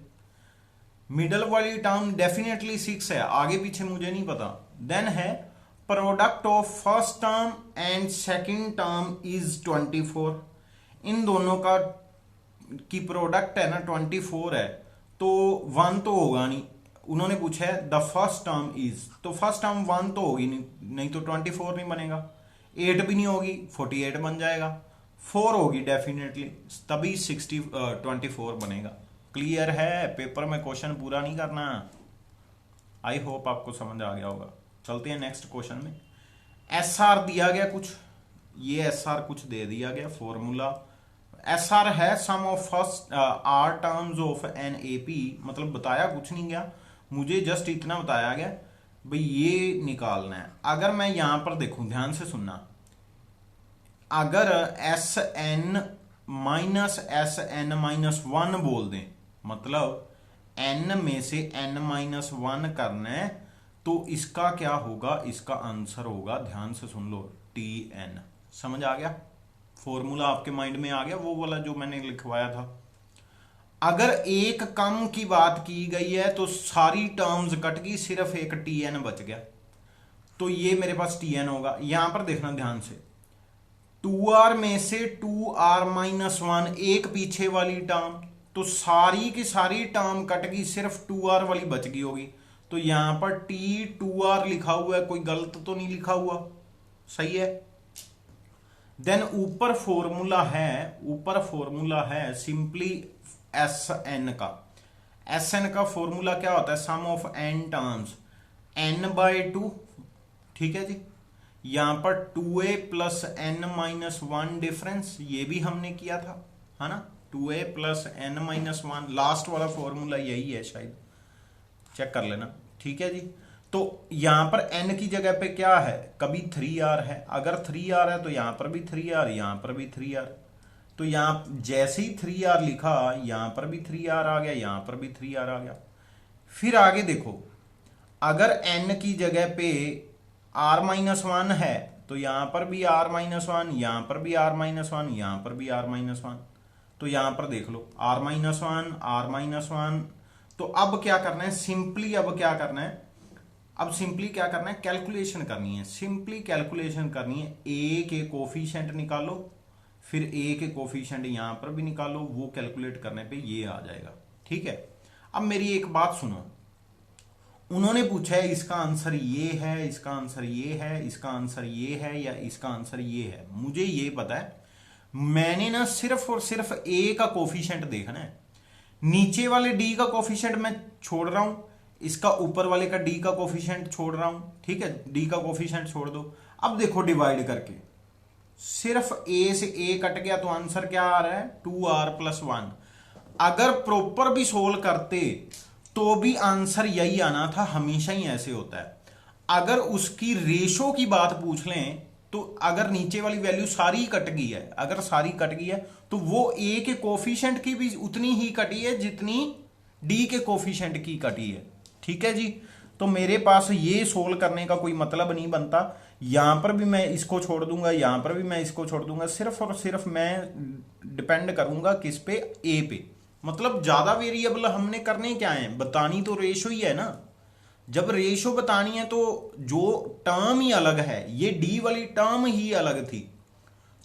मिडल वाली टर्म डेफिनेटली 6 है, आगे पीछे मुझे नहीं पता। देन है product of first term and second term is 24। इन दोनों का की प्रोडक्ट है ना 24 है, तो 1 तो होगा नहीं। उन्होंने पूछा है द फर्स्ट टर्म इज, तो फर्स्ट टर्म 1 तो होगी नहीं तो 24 नहीं बनेगा। 8 भी नहीं होगी, 48 बन जाएगा। 4 होगी डेफिनेटली, तभी 24 बनेगा। क्लियर है, पेपर में क्वेश्चन पूरा नहीं करना। आई होप आपको समझ आ गया होगा। चलते हैं नेक्स्ट क्वेश्चन में। एसआर दिया गया कुछ, ये एसआर कुछ दे दिया गया फॉर्मूला। एसआर है sum of first R terms of an AP, मतलब बताया कुछ नहीं गया, मुझे जस्ट इतना बताया गया भाई ये निकालना है। अगर मैं यहां पर देखूं, ध्यान से सुनना, अगर एस एन माइनस वन बोल दें, मतलब n में से n-1 करना है, तो इसका क्या होगा, इसका आंसर होगा, ध्यान से सुन लो, tn। समझ आ गया, फॉर्मूला आपके माइंड में आ गया, वो वाला जो मैंने लिखवाया था। अगर एक कम की बात की गई है तो सारी टर्म्स कट गई, सिर्फ एक tn बच गया, तो ये मेरे पास tn होगा। यहां पर देखना ध्यान से, 2r में से 2r-1, एक पीछे वाली टर्म, तो सारी की सारी टर्म कट गई, सिर्फ 2r वाली बच गई होगी। तो यहां पर t2r लिखा हुआ है, कोई गलत तो नहीं लिखा हुआ, सही है। देन ऊपर फॉर्मूला है सिंपली एसएन का फॉर्मूला क्या होता है, sum of N terms n/2। ठीक है जी, यहां पर 2a प्लस n-1 डिफरेंस, ये भी हमने किया था, है ना, 2a प्लस n-1, लास्ट वाला फॉर्मूला यही है शायद, चेक कर लेना। ठीक है जी, तो यहां पर n की जगह पे क्या है, कभी 3r है, अगर 3r है तो यहां पर भी 3r, यहां पर भी 3r, तो यहां जैसे ही 3r लिखा, यहां पर भी 3r आ गया, यहां पर भी 3r आ गया। फिर आगे देखो, अगर n की जगह पे r-1 है तो यहां पर भी r-1, यहां पर भी r-1, यहां पर भी r-1, तो यहां पर देख लो r-1, r-1। तो अब क्या करना है, सिंपली क्या करना है, कैलकुलेशन करनी है, सिंपली कैलकुलेशन करनी है। a के कोफिशिएंट निकालो, फिर a के कोफिशिएंट यहां पर भी निकालो, वो कैलकुलेट करने पे ये आ जाएगा। ठीक है, अब मेरी एक बात सुनो, उन्होंने पूछा है इसका आंसर ये है, इसका आंसर ये है, इसका आंसर ये है, या इसका आंसर ये है। मुझे ये पता है मैंने ना सिर्फ और सिर्फ ए का कोफिशिएंट देखना है, नीचे वाले डी का कोफिशिएंट मैं छोड़ रहा हूं, इसका ऊपर वाले का डी का कोफिशिएंट छोड़ रहा हूं, ठीक है, डी का कोफिशिएंट छोड़ दो। अब देखो डिवाइड करके सिर्फ ए से ए कट गया तो आंसर क्या आ रहा है 2r+1। अगर प्रॉपर भी सोल्व करते तो भी आंसर यही आना था, हमेशा ही ऐसे होता है। अगर उसकी रेशो की बात पूछ लें तो अगर नीचे वाली वैल्यू सारी कट गई है, अगर सारी कट गई है तो वो ए के कोफिशिएंट की भी उतनी ही कटी है जितनी डी के कोफिशिएंट की कटी है, ठीक है जी। तो मेरे पास ये सोल्व करने का कोई मतलब नहीं बनता, यहां पर भी मैं इसको छोड़ दूंगा, यहां पर भी मैं इसको छोड़ दूंगा, सिर्फ और सिर्फ मैं डिपेंड करूंगा किस पे, ए पे। मतलब ज्यादा वेरिएबल हमने करने क्या है, बतानी तो रेशो ही है ना। जब रेशो बतानी है तो जो टर्म ही अलग है, ये डी वाली टर्म ही अलग थी,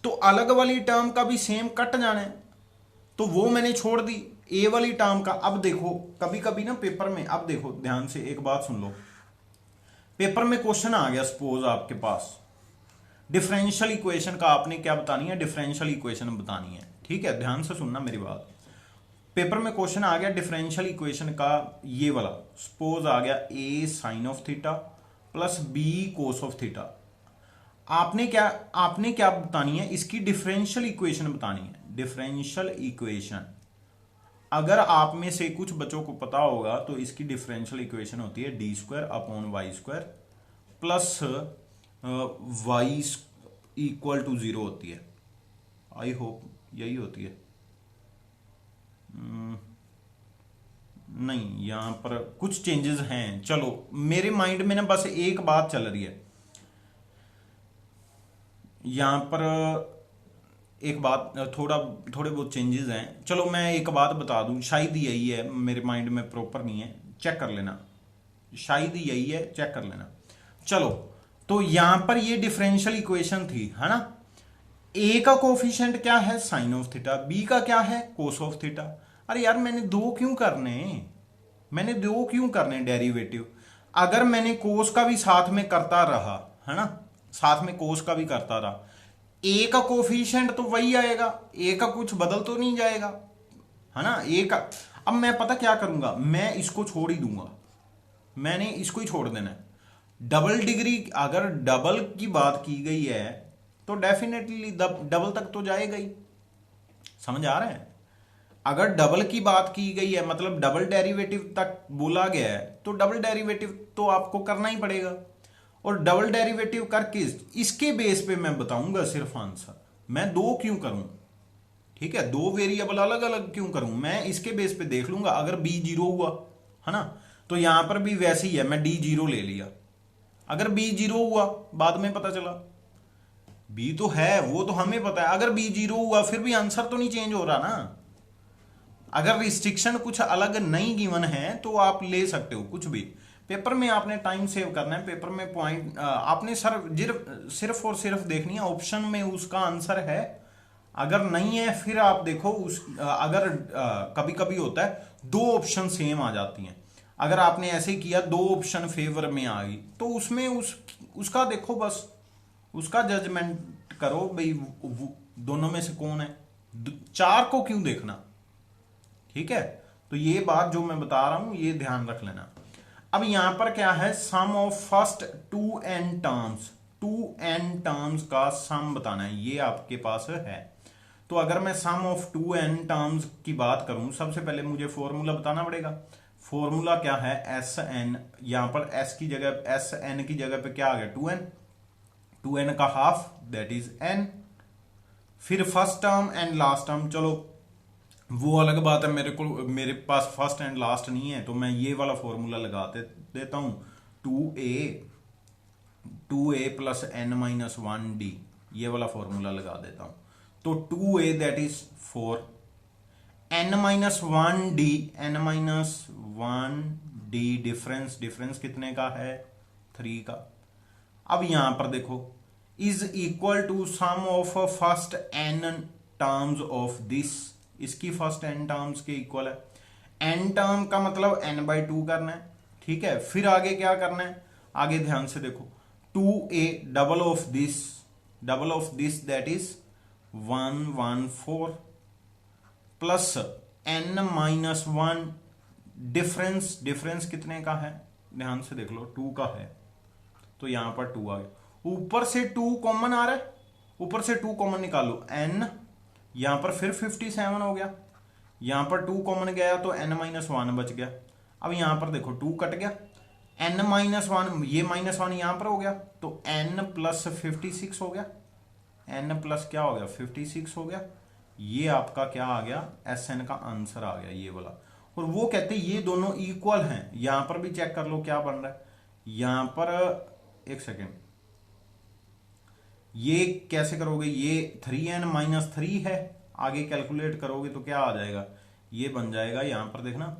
तो अलग वाली टर्म का भी सेम कट जाना है, तो वो मैंने छोड़ दी ए वाली टर्म का। अब देखो कभी कभी ना पेपर में, अब देखो ध्यान से एक बात सुन लो, पेपर में क्वेश्चन आ गया सपोज आपके पास डिफरेंशियल इक्वेशन का, आपने क्या बतानी है, डिफरेंशियल इक्वेशन बतानी है, ठीक है, ध्यान से सुनना मेरी बात। पेपर में क्वेश्चन आ गया डिफरेंशियल इक्वेशन का, ये वाला सपोज आ गया a sine of theta plus b cos of theta. आपने क्या बतानी है, इसकी डिफरेंशियल इक्वेशन बतानी है, डिफरेंशियल इक्वेशन। अगर आप में से कुछ बच्चों को पता होगा तो इसकी डिफरेंशियल इक्वेशन होती है d²/y² प्लस y = 0 होती है। आई होप यही होती है। नहीं, यहां पर कुछ चेंजेस हैं, चलो मेरे माइंड में ना बस एक बात चल रही है, यहां पर एक बात, थोड़े बहुत चेंजेस हैं, चलो मैं एक बात बता दूं, शायद यही है, मेरे माइंड में प्रॉपर नहीं है, चेक कर लेना, शायद यही है, चेक कर लेना। चलो तो यहां पर ये डिफरेंशियल इक्वेशन थी, है ना। ए का कोफिशिएंट क्या है, साइन ऑफ थीटा, बी का क्या है, कोस ऑफ थीटा। अरे यार मैंने दो क्यों करने डेरिवेटिव। अगर मैंने कोस का भी साथ में करता रहा, है ना, साथ में कोस का भी करता रहा, ए का कोफिशिएंट तो वही आएगा, ए का कुछ बदल तो नहीं जाएगा, है ना, ए का। अब मैं पता क्या करूंगा, मैं इसको छोड़ ही दूंगा, मैंने इसको ही छोड़ देना है। डबल डिग्री, अगर डबल की बात की गई है तो डेफिनेटली डबल तक तो जाएगा ही, समझ आ रहा है। अगर डबल की बात की गई है, मतलब डबल डेरिवेटिव तक बोला गया है, तो डबल डेरिवेटिव तो आपको करना ही पड़ेगा, और डबल डेरिवेटिव करके इसके बेस पे मैं बताऊंगा सिर्फ आंसर। मैं दो क्यों करूं, ठीक है, दो वेरिएबल अलग अलग क्यों करूं, मैं इसके बेस पे देख लूंगा। अगर b 0 हुआ, है ना, तो यहां पर भी वैसे ही है, मैं d 0 ले लिया। अगर b 0 हुआ, बाद में पता चला b तो है, वो तो हमें पता है, अगर b 0 हुआ फिर भी आंसर तो नहीं चेंज हो रहा ना। अगर रिस्ट्रिक्शन कुछ अलग नहीं गिवन है तो आप ले सकते हो कुछ भी। पेपर में आपने टाइम सेव करना है, पेपर में पॉइंट आपने सिर्फ और सिर्फ देखनी है, ऑप्शन में उसका आंसर है, अगर नहीं है फिर आप देखो अगर कभी कभी होता है दो ऑप्शन सेम आ जाती हैं, अगर आपने ऐसे किया दो ऑप्शन फेवर में आ गई तो उसमें उसका देखो, बस उसका जजमेंट करो भाई दोनों में से कौन है, चार को क्यों देखना, ठीक है। तो ये बात जो मैं बता रहा हूं ये ध्यान रख लेना। अब यहां पर क्या है, sum of first 2n terms का सम बताना है, ये आपके पास है। तो अगर मैं सम ऑफ 2n टर्म्स की बात करूं, सबसे पहले मुझे फॉर्मूला बताना पड़ेगा। फॉर्मूला क्या है, Sn, यहां पर s की जगह, Sn की जगह पे क्या आ गया 2n का हाफ दैट इज n। फिर first term and last term, चलो वो अलग बात है, मेरे पास फर्स्ट एंड लास्ट नहीं है, तो मैं ये वाला फॉर्मूला लगा देता हूं 2a प्लस n-1d, ये वाला फॉर्मूला लगा देता हूं। तो 2a that is 4, n-1d difference कितने का है, 3 का। अब यहां पर देखो is equal to sum of first n terms of this, इसकी फर्स्ट n टर्म्स के इक्वल है। n टर्म का मतलब n/2 करना है, ठीक है। फिर आगे क्या करना है, आगे ध्यान से देखो 2a double of this that is 114 plus n-1 difference कितने का है, ध्यान से देख लो, 2 का है, तो यहां पर 2 आ गया। ऊपर से 2 कॉमन आ रहा है, ऊपर से 2 कॉमन निकालो, n यहां पर फिर 57 हो गया, यहां पर 2 कॉमन गया तो n-1 बच गया। अब यहां पर देखो 2 कट गया, n-1 ये -1 यहां पर हो गया, तो n प्लस 56 हो गया, n प्लस क्या हो गया 56 हो गया। ये आपका क्या आ गया, Sn का आंसर आ गया ये वाला। और वो कहते हैं ये दोनों इक्वल हैं। यहां पर भी चेक कर लो क्या बन रहा है, यहां पर एक सेकेंड, ये कैसे करोगे, ये 3n-3 है, आगे कैलकुलेट करोगे तो क्या आ जाएगा, ये बन जाएगा, यहां पर देखना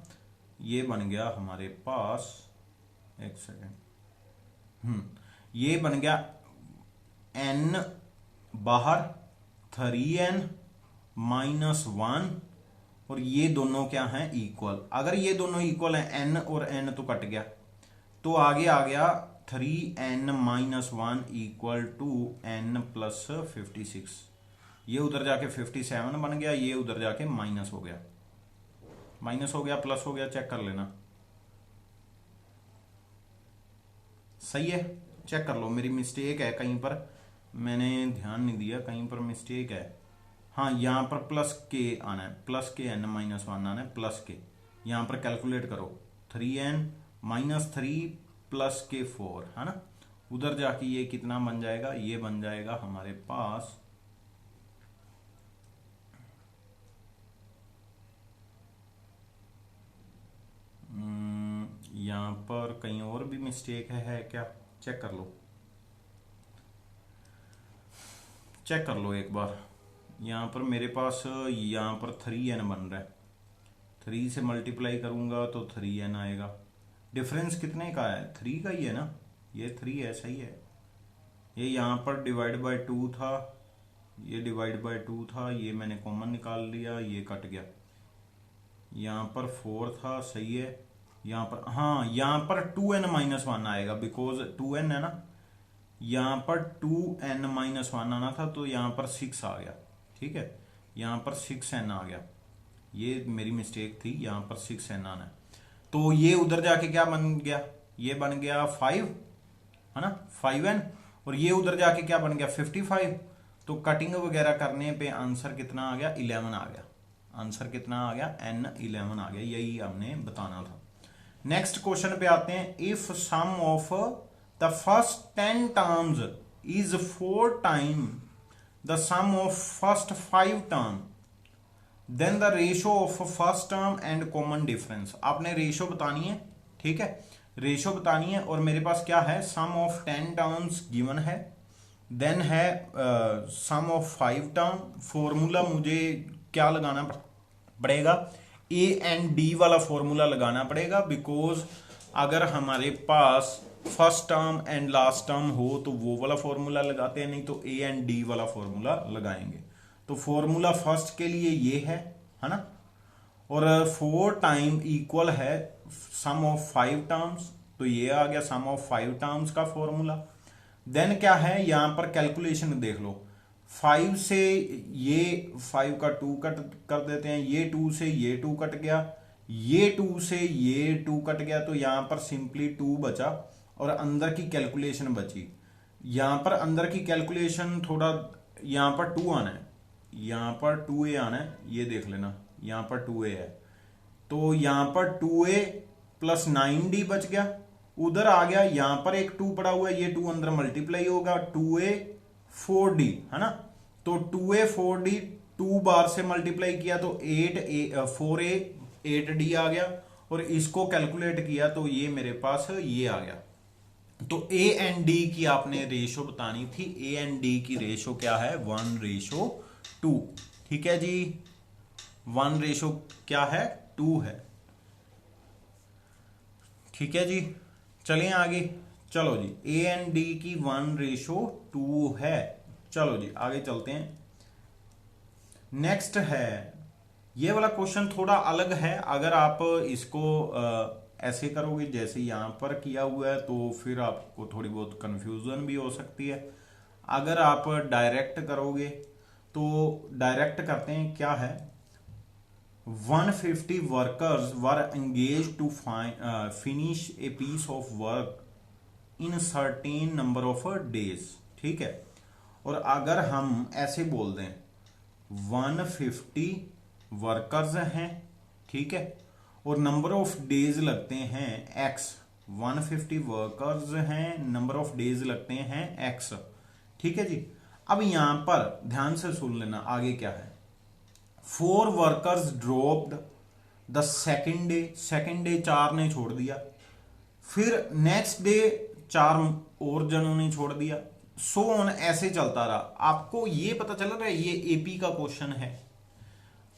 ये बन गया हमारे पास, एक सेकेंड, ये बन गया n बाहर 3n-1 और ये दोनों क्या हैं इक्वल। अगर ये दोनों इक्वल हैं n और n तो कट गया, तो आगे आ गया 3n-1 equal to n plus 56, ये उधर जाके 57 बन गया, ये उधर जाके माइनस हो गया, प्लस हो गया, चेक कर लेना, सही है, चेक कर लो। मेरी मिस्टेक है कहीं पर, मैंने ध्यान नहीं दिया, कहीं पर मिस्टेक है। हाँ यहां पर प्लस के आना है, प्लस के n-1 आना है, प्लस के, यहां पर कैलकुलेट करो 3n-3 प्लस के 4 है ना, उधर जाके ये कितना बन जाएगा, ये बन जाएगा हमारे पास यहां पर कहीं और भी मिस्टेक है क्या, चेक कर लो, चेक कर लो एक बार। यहां पर मेरे पास यहां पर 3n बन रहा है, 3 से मल्टीप्लाई करूंगा तो 3n आएगा। डिफरेंस कितने का है, 3 का ही है ना, ये 3 है, सही है। ये यहां पर डिवाइड बाय 2 था, ये डिवाइड बाय 2 था, ये मैंने कॉमन निकाल लिया, ये कट गया, यहां पर 4 था, सही है। यहां पर हाँ, यहां पर 2n-1 आएगा, बिकॉज 2n है ना, यहां पर 2n-1 आना था, तो यहां पर 6 आ गया, ठीक है, यहां पर 6n आ गया, ये मेरी मिस्टेक थी, यहां पर 6n आना है। तो ये उधर जाके क्या बन गया, ये बन गया 5 है ना, 5n, और ये उधर जाके क्या बन गया 55। तो कटिंग वगैरह करने पे आंसर कितना आ गया, 11 आ गया, आंसर कितना आ गया, n11 आ गया, यही हमने बताना था। नेक्स्ट क्वेश्चन पे आते हैं, if sum of the first 10 terms is 4 time the sum of first 5 term, then the ratio of first term and common difference. आपने रेशो बतानी है, ठीक है, रेशो बतानी है, और मेरे पास क्या है, सम ऑफ 10 टर्म्स गिवन है, देन है सम ऑफ 5 टर्म। फॉर्मूला मुझे क्या लगाना पड़ेगा, ए एंड डी वाला फॉर्मूला लगाना पड़ेगा, बिकॉज अगर हमारे पास first term and last term हो तो वो वाला फॉर्मूला लगाते हैं, नहीं तो ए एंड डी वाला फॉर्मूला लगाएंगे। तो फॉर्मूला फर्स्ट के लिए ये है ना, और 4 टाइम इक्वल है सम ऑफ 5 टर्म्स, तो ये आ गया सम ऑफ 5 टर्म्स का फॉर्मूला। देन क्या है, यहां पर कैलकुलेशन देख लो, 5 से ये 5 का 2 कट कर देते हैं, ये 2 से ये 2 कट गया, ये 2 से ये 2 कट गया, तो यहां पर सिंपली 2 बचा और अंदर की कैलकुलेशन बची। यहां पर अंदर की कैलकुलेशन थोड़ा, यहां पर 2 आना है, यहां पर 2a आना है, ये देख लेना, यहां पर 2a है, तो यहां पर 2a प्लस 9d बच गया, उधर आ गया, यहां पर एक 2 पड़ा हुआ है, ये 2 अंदर मल्टीप्लाई होगा, 2a 4d है ना, तो 2a 4d 2 बार से मल्टीप्लाई किया तो 4a 8d आ गया, और इसको कैलकुलेट किया तो ये मेरे पास ये आ गया। तो a एंड d की आपने रेशो बतानी थी, a एंड d की रेशो क्या है, 1:2, ठीक है जी, 1 रेशो क्या है, 2 है, ठीक है जी। चलिए आगे, चलो जी, a एंड d की 1:2 है, चलो जी आगे चलते हैं। नेक्स्ट है, ये वाला क्वेश्चन थोड़ा अलग है, अगर आप इसको ऐसे करोगे जैसे यहां पर किया हुआ है तो फिर आपको थोड़ी बहुत कंफ्यूजन भी हो सकती है। अगर आप डायरेक्ट करोगे तो डायरेक्ट करते हैं, क्या है 150 workers were engage to finish a piece of work in certain number of days. ठीक है, और अगर हम ऐसे बोल दें 150 वर्कर्स हैं, ठीक है, और नंबर ऑफ डेज लगते हैं x, 150 वर्कर्स हैं, नंबर ऑफ डेज लगते हैं x। ठीक है जी। अब यहां पर ध्यान से सुन लेना आगे क्या है। 4 workers dropped the second day, second day 4 ने छोड़ दिया, फिर नेक्स्ट डे 4 और जनों ने छोड़ दिया, सो ऑन, ऐसे चलता रहा। आपको ये पता चल रहा है ये एपी का क्वेश्चन है।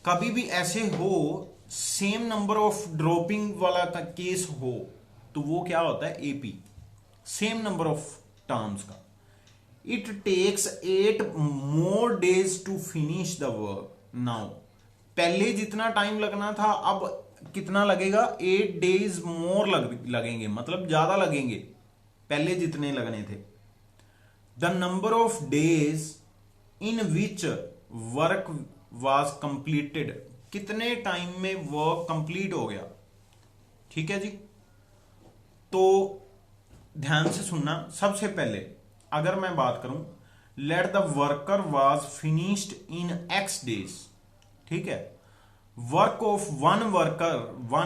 कभी भी ऐसे हो सेम नंबर ऑफ ड्रॉपिंग वाला का केस हो तो वो क्या होता है AP, same number of terms का। It takes 8 more days to finish the work now. पहले जितना टाइम लगना था अब कितना लगेगा, 8 डेज मोर लगेंगे, मतलब ज्यादा लगेंगे पहले जितने लगने थे। The number of days in which work was completed, कितने टाइम में वर्क कंप्लीट हो गया। ठीक है जी। तो ध्यान से सुनना, सबसे पहले अगर मैं बात करूं let the worker was finished in x days. ठीक है, वर्क ऑफ वन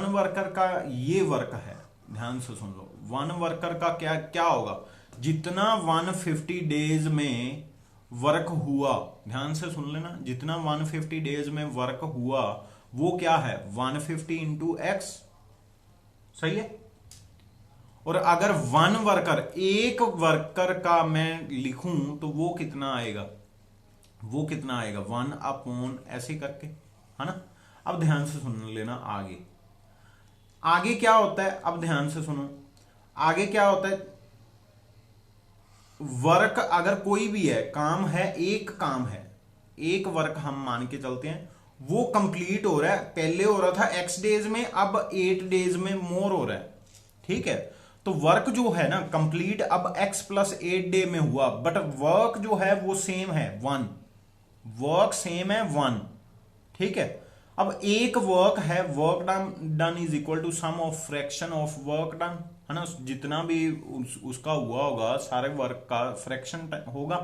वर्कर का ये वर्क है, ध्यान से सुन लो। वन वर्कर का क्या क्या होगा, जितना 150 डेज में वर्क हुआ, ध्यान से सुन लेना, जितना 150 डेज में वर्क हुआ वो क्या है 150 इंटू एक्स। सही है। और अगर वन वर्कर, एक वर्कर का मैं लिखूं तो वो कितना आएगा, वो कितना आएगा 1 अपॉन ऐसे करके, है ना। अब ध्यान से सुन लेना आगे, आगे क्या होता है। अब ध्यान से सुनो, आगे क्या होता है। वर्क अगर कोई भी है, काम है, एक काम है, एक वर्क हम मान के चलते हैं, वो कंप्लीट हो रहा है। पहले हो रहा था x डेज में, अब 8 डेज में मोर हो रहा है। ठीक है, तो वर्क जो है ना कंप्लीट अब x प्लस 8 डे में हुआ, बट वर्क जो है वो सेम है 1, वर्क सेम है 1। ठीक है, अब एक वर्क है, work done is equal to sum of fraction of work done, है ना। जितना भी उसका हुआ होगा सारे वर्क का फ्रैक्शन होगा,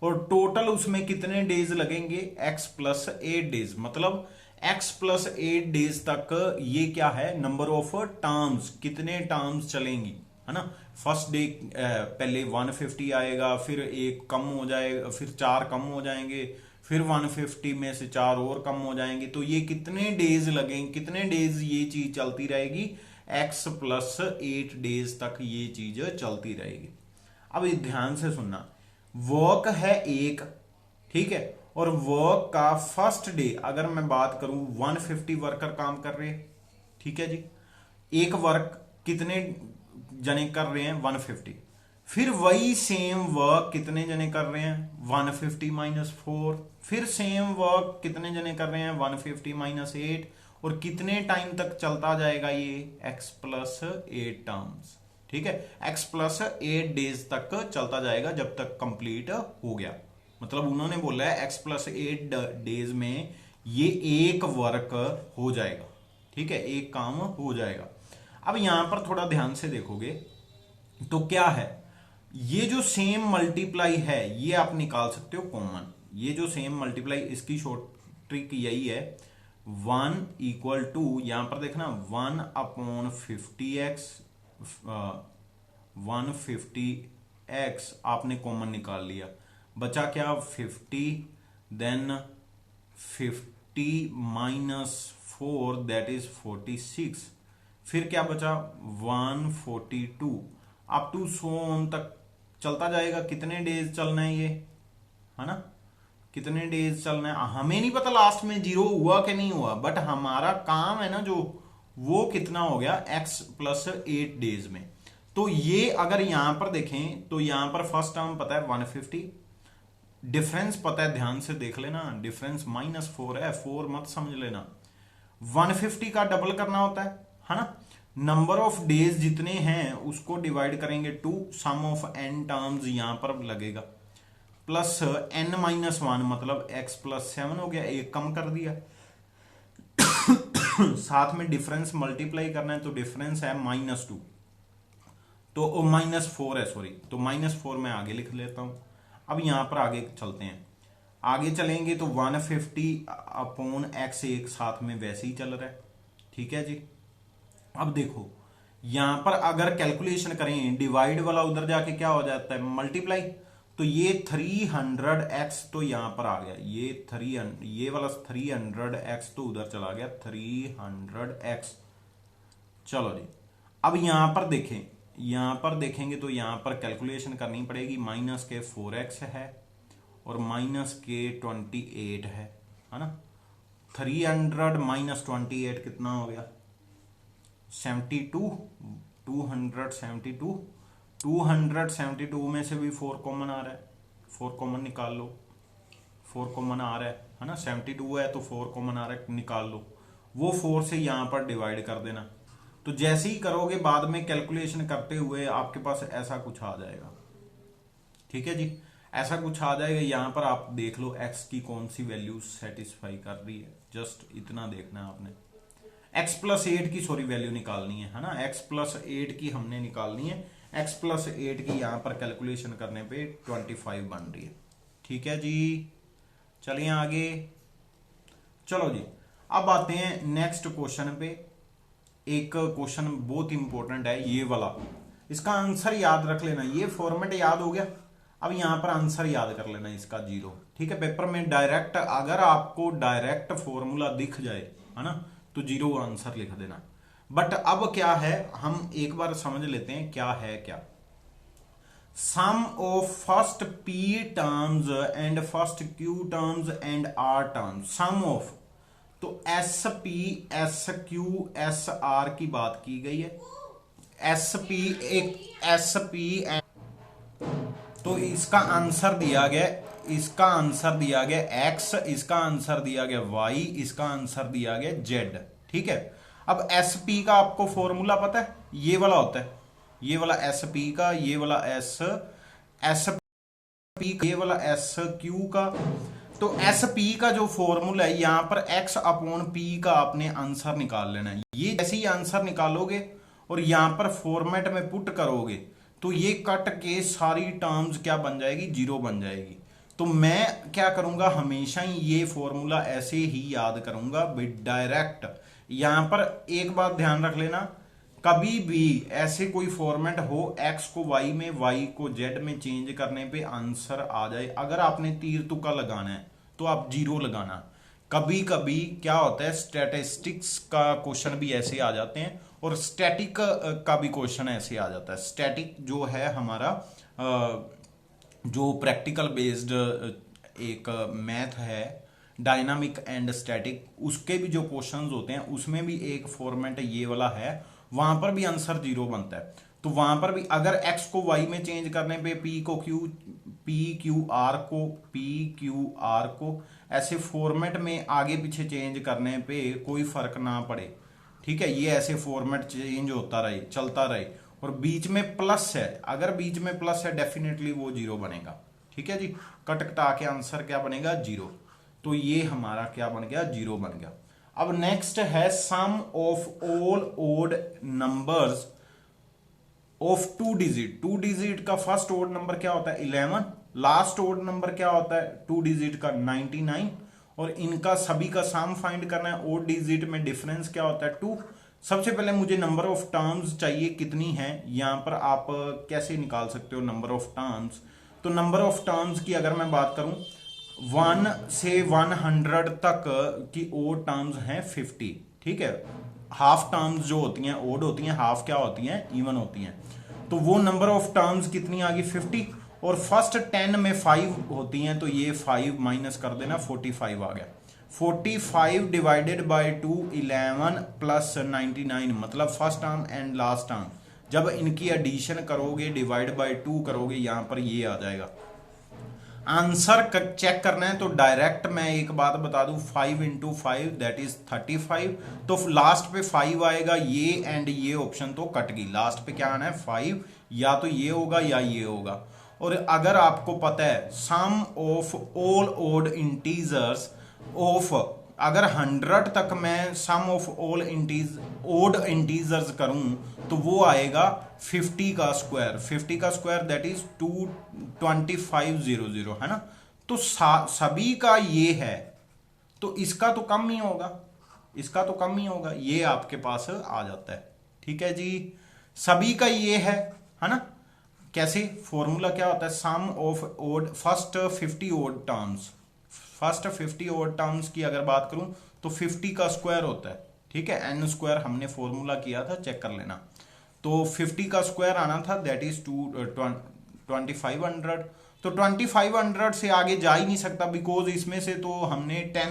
और टोटल उसमें कितने डेज लगेंगे x प्लस 8 डेज, मतलब x प्लस 8 डेज तक ये क्या है नंबर ऑफ टर्म्स, कितने टर्म्स चलेंगी, है ना। फर्स्ट डे पहले 150 आएगा, फिर एक कम हो जाएगा, फिर 4 कम हो जाएंगे, फिर 150 में से 4 और कम हो जाएंगे, तो ये कितने डेज लगेंगे, कितने डेज ये चीज चलती रहेगी, x प्लस 8 डेज तक ये चीज चलती रहेगी। अब ध्यान से सुनना, वर्क है एक, ठीक है, और वर्क का फर्स्ट डे अगर मैं बात करूं 150 वर्कर काम कर रहे हैं। ठीक है जी, एक वर्क कितने जने कर रहे हैं 150, फिर वही सेम वर्क कितने जने कर रहे हैं 150 माइनस 4, फिर सेम वर्क कितने जने कर रहे हैं 150 माइनस 8, और कितने टाइम तक चलता जाएगा ये x प्लस 8 टर्म्स। ठीक है, x प्लस 8 डेज तक चलता जाएगा जब तक कंप्लीट हो गया। मतलब उन्होंने बोला है x प्लस 8 डेज में ये एक वर्क हो जाएगा। ठीक है, एक काम हो जाएगा। अब यहां पर थोड़ा ध्यान से देखोगे तो क्या है, ये जो सेम मल्टीप्लाई है ये आप निकाल सकते हो कॉमन। ये जो सेम मल्टीप्लाई, इसकी शॉर्ट ट्रिक यही है, 1 इक्वल टू, यहां पर देखना 1 अपॉन 50x, 150x आपने कॉमन निकाल लिया, बचा क्या 50, देन 50 माइनस 4 दैट इज 46, फिर क्या बचा 142, अप टू 100 तक चलता जाएगा। कितने डेज चलना है ये, है ना, कितने डेज चलना है हमें नहीं पता, लास्ट में 0 हुआ कि नहीं हुआ, बट हमारा काम है ना जो, वो कितना हो गया x प्लस 8 डेज में। तो ये अगर यहां पर देखें तो यहां पर फर्स्ट टर्म पता है 150, डिफरेंस पता है, ध्यान से देख लेना, डिफरेंस -4 है, 4 मत समझ लेना। 150 का डबल करना होता है ना। नंबर ऑफ डेज जितने हैं उसको डिवाइड करेंगे 2, सम ऑफ n टर्म्स यहां पर लगेगा, प्लस n-1 मतलब x प्लस 7 हो गया, एक कम कर दिया। साथ में डिफरेंस मल्टीप्लाई करना है तो डिफरेंस है -2, तो -4 है, सॉरी, तो -4 मैं आगे लिख लेता हूं। अब यहां पर आगे चलते हैं, आगे चलेंगे तो 150/x एक साथ में वैसे ही चल रहा है, ठीक है जी। अब देखो यहां पर अगर कैलकुलेशन करें, डिवाइड वाला उधर जाके क्या हो जाता है, मल्टीप्लाई, तो ये 300x तो यहां पर आ गया, ये वाला 300x तो उधर चला गया 300x। चलो जी, अब यहां पर देखें, यहां पर देखेंगे तो यहां पर कैलकुलेशन करनी पड़ेगी, -4x है और -28 है ना। 300 -28 कितना हो गया, 72, 272। 272 में से भी 4 कॉमन आ रहा है, 4 कॉमन निकाल लो, 4 कॉमन आ रहा है ना, 72 है तो 4 कॉमन आ रहा है, निकाल लो, वो 4 से यहां पर डिवाइड कर देना। तो जैसे ही करोगे बाद में कैलकुलेशन करते हुए आपके पास ऐसा कुछ आ जाएगा, ठीक है जी, ऐसा कुछ आ जाएगा। यहां पर आप देख लो x की कौन सी वैल्यू सेटिस्फाई कर रही है, जस्ट इतना देखना है आपने। x प्लस 8 की सॉरी वैल्यू निकालनी है ना, x प्लस 8 की हमने निकालनी है, x प्लस 8 की यहां पर कैलकुलेशन करने पे 25 बन रही है, ठीक है जी। चलिए आगे, चलो जी, अब आते हैं नेक्स्ट क्वेश्चन पे। एक क्वेश्चन बहुत इंपॉर्टेंट है ये वाला, इसका आंसर याद रख लेना, ये फॉर्मेट याद हो गया। अब यहां पर आंसर याद कर लेना इसका 0, ठीक है। पेपर में डायरेक्ट अगर आपको डायरेक्ट फॉर्मूला दिख जाए है ना, तो 0 आंसर लिख देना। बट अब क्या है, हम एक बार समझ लेते हैं क्या है क्या। Sum of first p terms and first q terms and r terms, sum of, तो S P S Q S R की बात की गई है, एस पी एक एस पी, तो इसका आंसर दिया गया, इसका आंसर दिया गया x, इसका आंसर दिया गया y, इसका आंसर दिया गया z, ठीक है। अब एस पी का आपको फॉर्मूला पता है, ये वाला होता है, ये वाला एस पी का, ये वाला एस पी, ये वाला एस क्यू का। तो एस पी का जो फॉर्मूला है यहां पर x अपॉन p का आपने आंसर निकाल लेना है। ये जैसे ही आंसर निकालोगे और यहां पर फॉर्मेट में पुट करोगे तो ये कट के सारी टर्म्स क्या बन जाएगी, 0 बन जाएगी। तो मैं क्या करूंगा, हमेशा ही ये फॉर्मूला ऐसे ही याद करूंगा डायरेक्ट। यहां पर एक बात ध्यान रख लेना, कभी भी ऐसे कोई फॉर्मेट हो x को y में, y को z में चेंज करने पे आंसर आ जाए, अगर आपने तीर तुक्का लगाना है तो आप 0 लगाना। कभी कभी क्या होता है, स्टैटिस्टिक्स का क्वेश्चन भी ऐसे आ जाते हैं और स्टैटिक का भी क्वेश्चन ऐसे आ जाता है। स्टैटिक जो है हमारा जो प्रैक्टिकल बेस्ड एक मैथ है, डायनामिक एंड स्टैटिक, उसके भी जो क्वेश्चंस होते हैं उसमें भी एक फॉर्मेट ये वाला है, वहां पर भी आंसर 0 बनता है। तो वहां पर भी अगर x को y में चेंज करने पे p क्यू आर को ऐसे फॉर्मेट में आगे पीछे चेंज करने पे कोई फर्क ना पड़े, ठीक है, ये ऐसे फॉर्मेट चेंज होता रहे, चलता रहे, और बीच में प्लस है, अगर बीच में प्लस है डेफिनेटली वो 0 बनेगा, ठीक है जी। कट कटा के आंसर क्या बनेगा, 0। तो ये हमारा क्या बन गया, 0 बन गया। अब नेक्स्ट है sum of all odd numbers of 2 digit. 2 digit का फर्स्ट ओड नंबर क्या होता है, 11, लास्ट ओड नंबर क्या होता है 2 डिजिट का, 99, और इनका सभी का सम फाइंड करना है। ओड डिजिट में डिफरेंस क्या होता है, 2। सबसे पहले मुझे नंबर ऑफ टर्म्स चाहिए कितनी है, यहां पर आप कैसे निकाल सकते हो नंबर ऑफ टर्म्स। तो नंबर ऑफ टर्म्स की अगर मैं बात करूं, 1 से 100 तक की ओड टर्म्स हैं 50, ठीक है। हाफ टर्म्स जो होती हैं ओड होती हैं, हाफ क्या होती हैं, इवन होती हैं। तो वो नंबर ऑफ टर्म्स कितनी आ गई, 50, और फर्स्ट 10 में 5 होती हैं, तो ये 5 माइनस कर देना, 45 आ गया। 45 डिवाइडेड बाय 2, 11 प्लस 99, मतलब first term and last term, जब इनकी एडिशन करोगे, डिवाइड बाय 2 करोगे, यहां पर ये आ जाएगा। आंसर चेक करना है तो डायरेक्ट मैं एक बात बता दूं, 5 इंटू 5 दैट इज 35, तो लास्ट पे 5 आएगा, ये एंड ये ऑप्शन तो कट गई, लास्ट पे क्या आना है 5, या तो ये होगा या ये होगा। और अगर आपको पता है sum of all odd integers of, अगर 100 तक मैं sum of all odd integers करूं तो वो आएगा 50 का स्क्वायर, 50 का स्क्वायर दैट इज 22500, है ना। तो सभी का ये है, तो इसका तो कम ही होगा, इसका तो कम ही होगा, ये आपके पास आ जाता है। ठीक है जी, सभी का ये है ना। कैसे फॉर्मूला क्या होता है, sum of odd first 50 odd terms, first 50 odd terms की अगर बात करूं तो 50 का स्क्वायर होता है। ठीक है, एन स्क्वायर हमने फॉर्मूला किया था, चेक कर लेना। तो 50 का स्क्वायर आना था दैट इज 2500। तो 2500 से आगे जा ही नहीं सकता, बिकॉज इसमें से तो हमने 10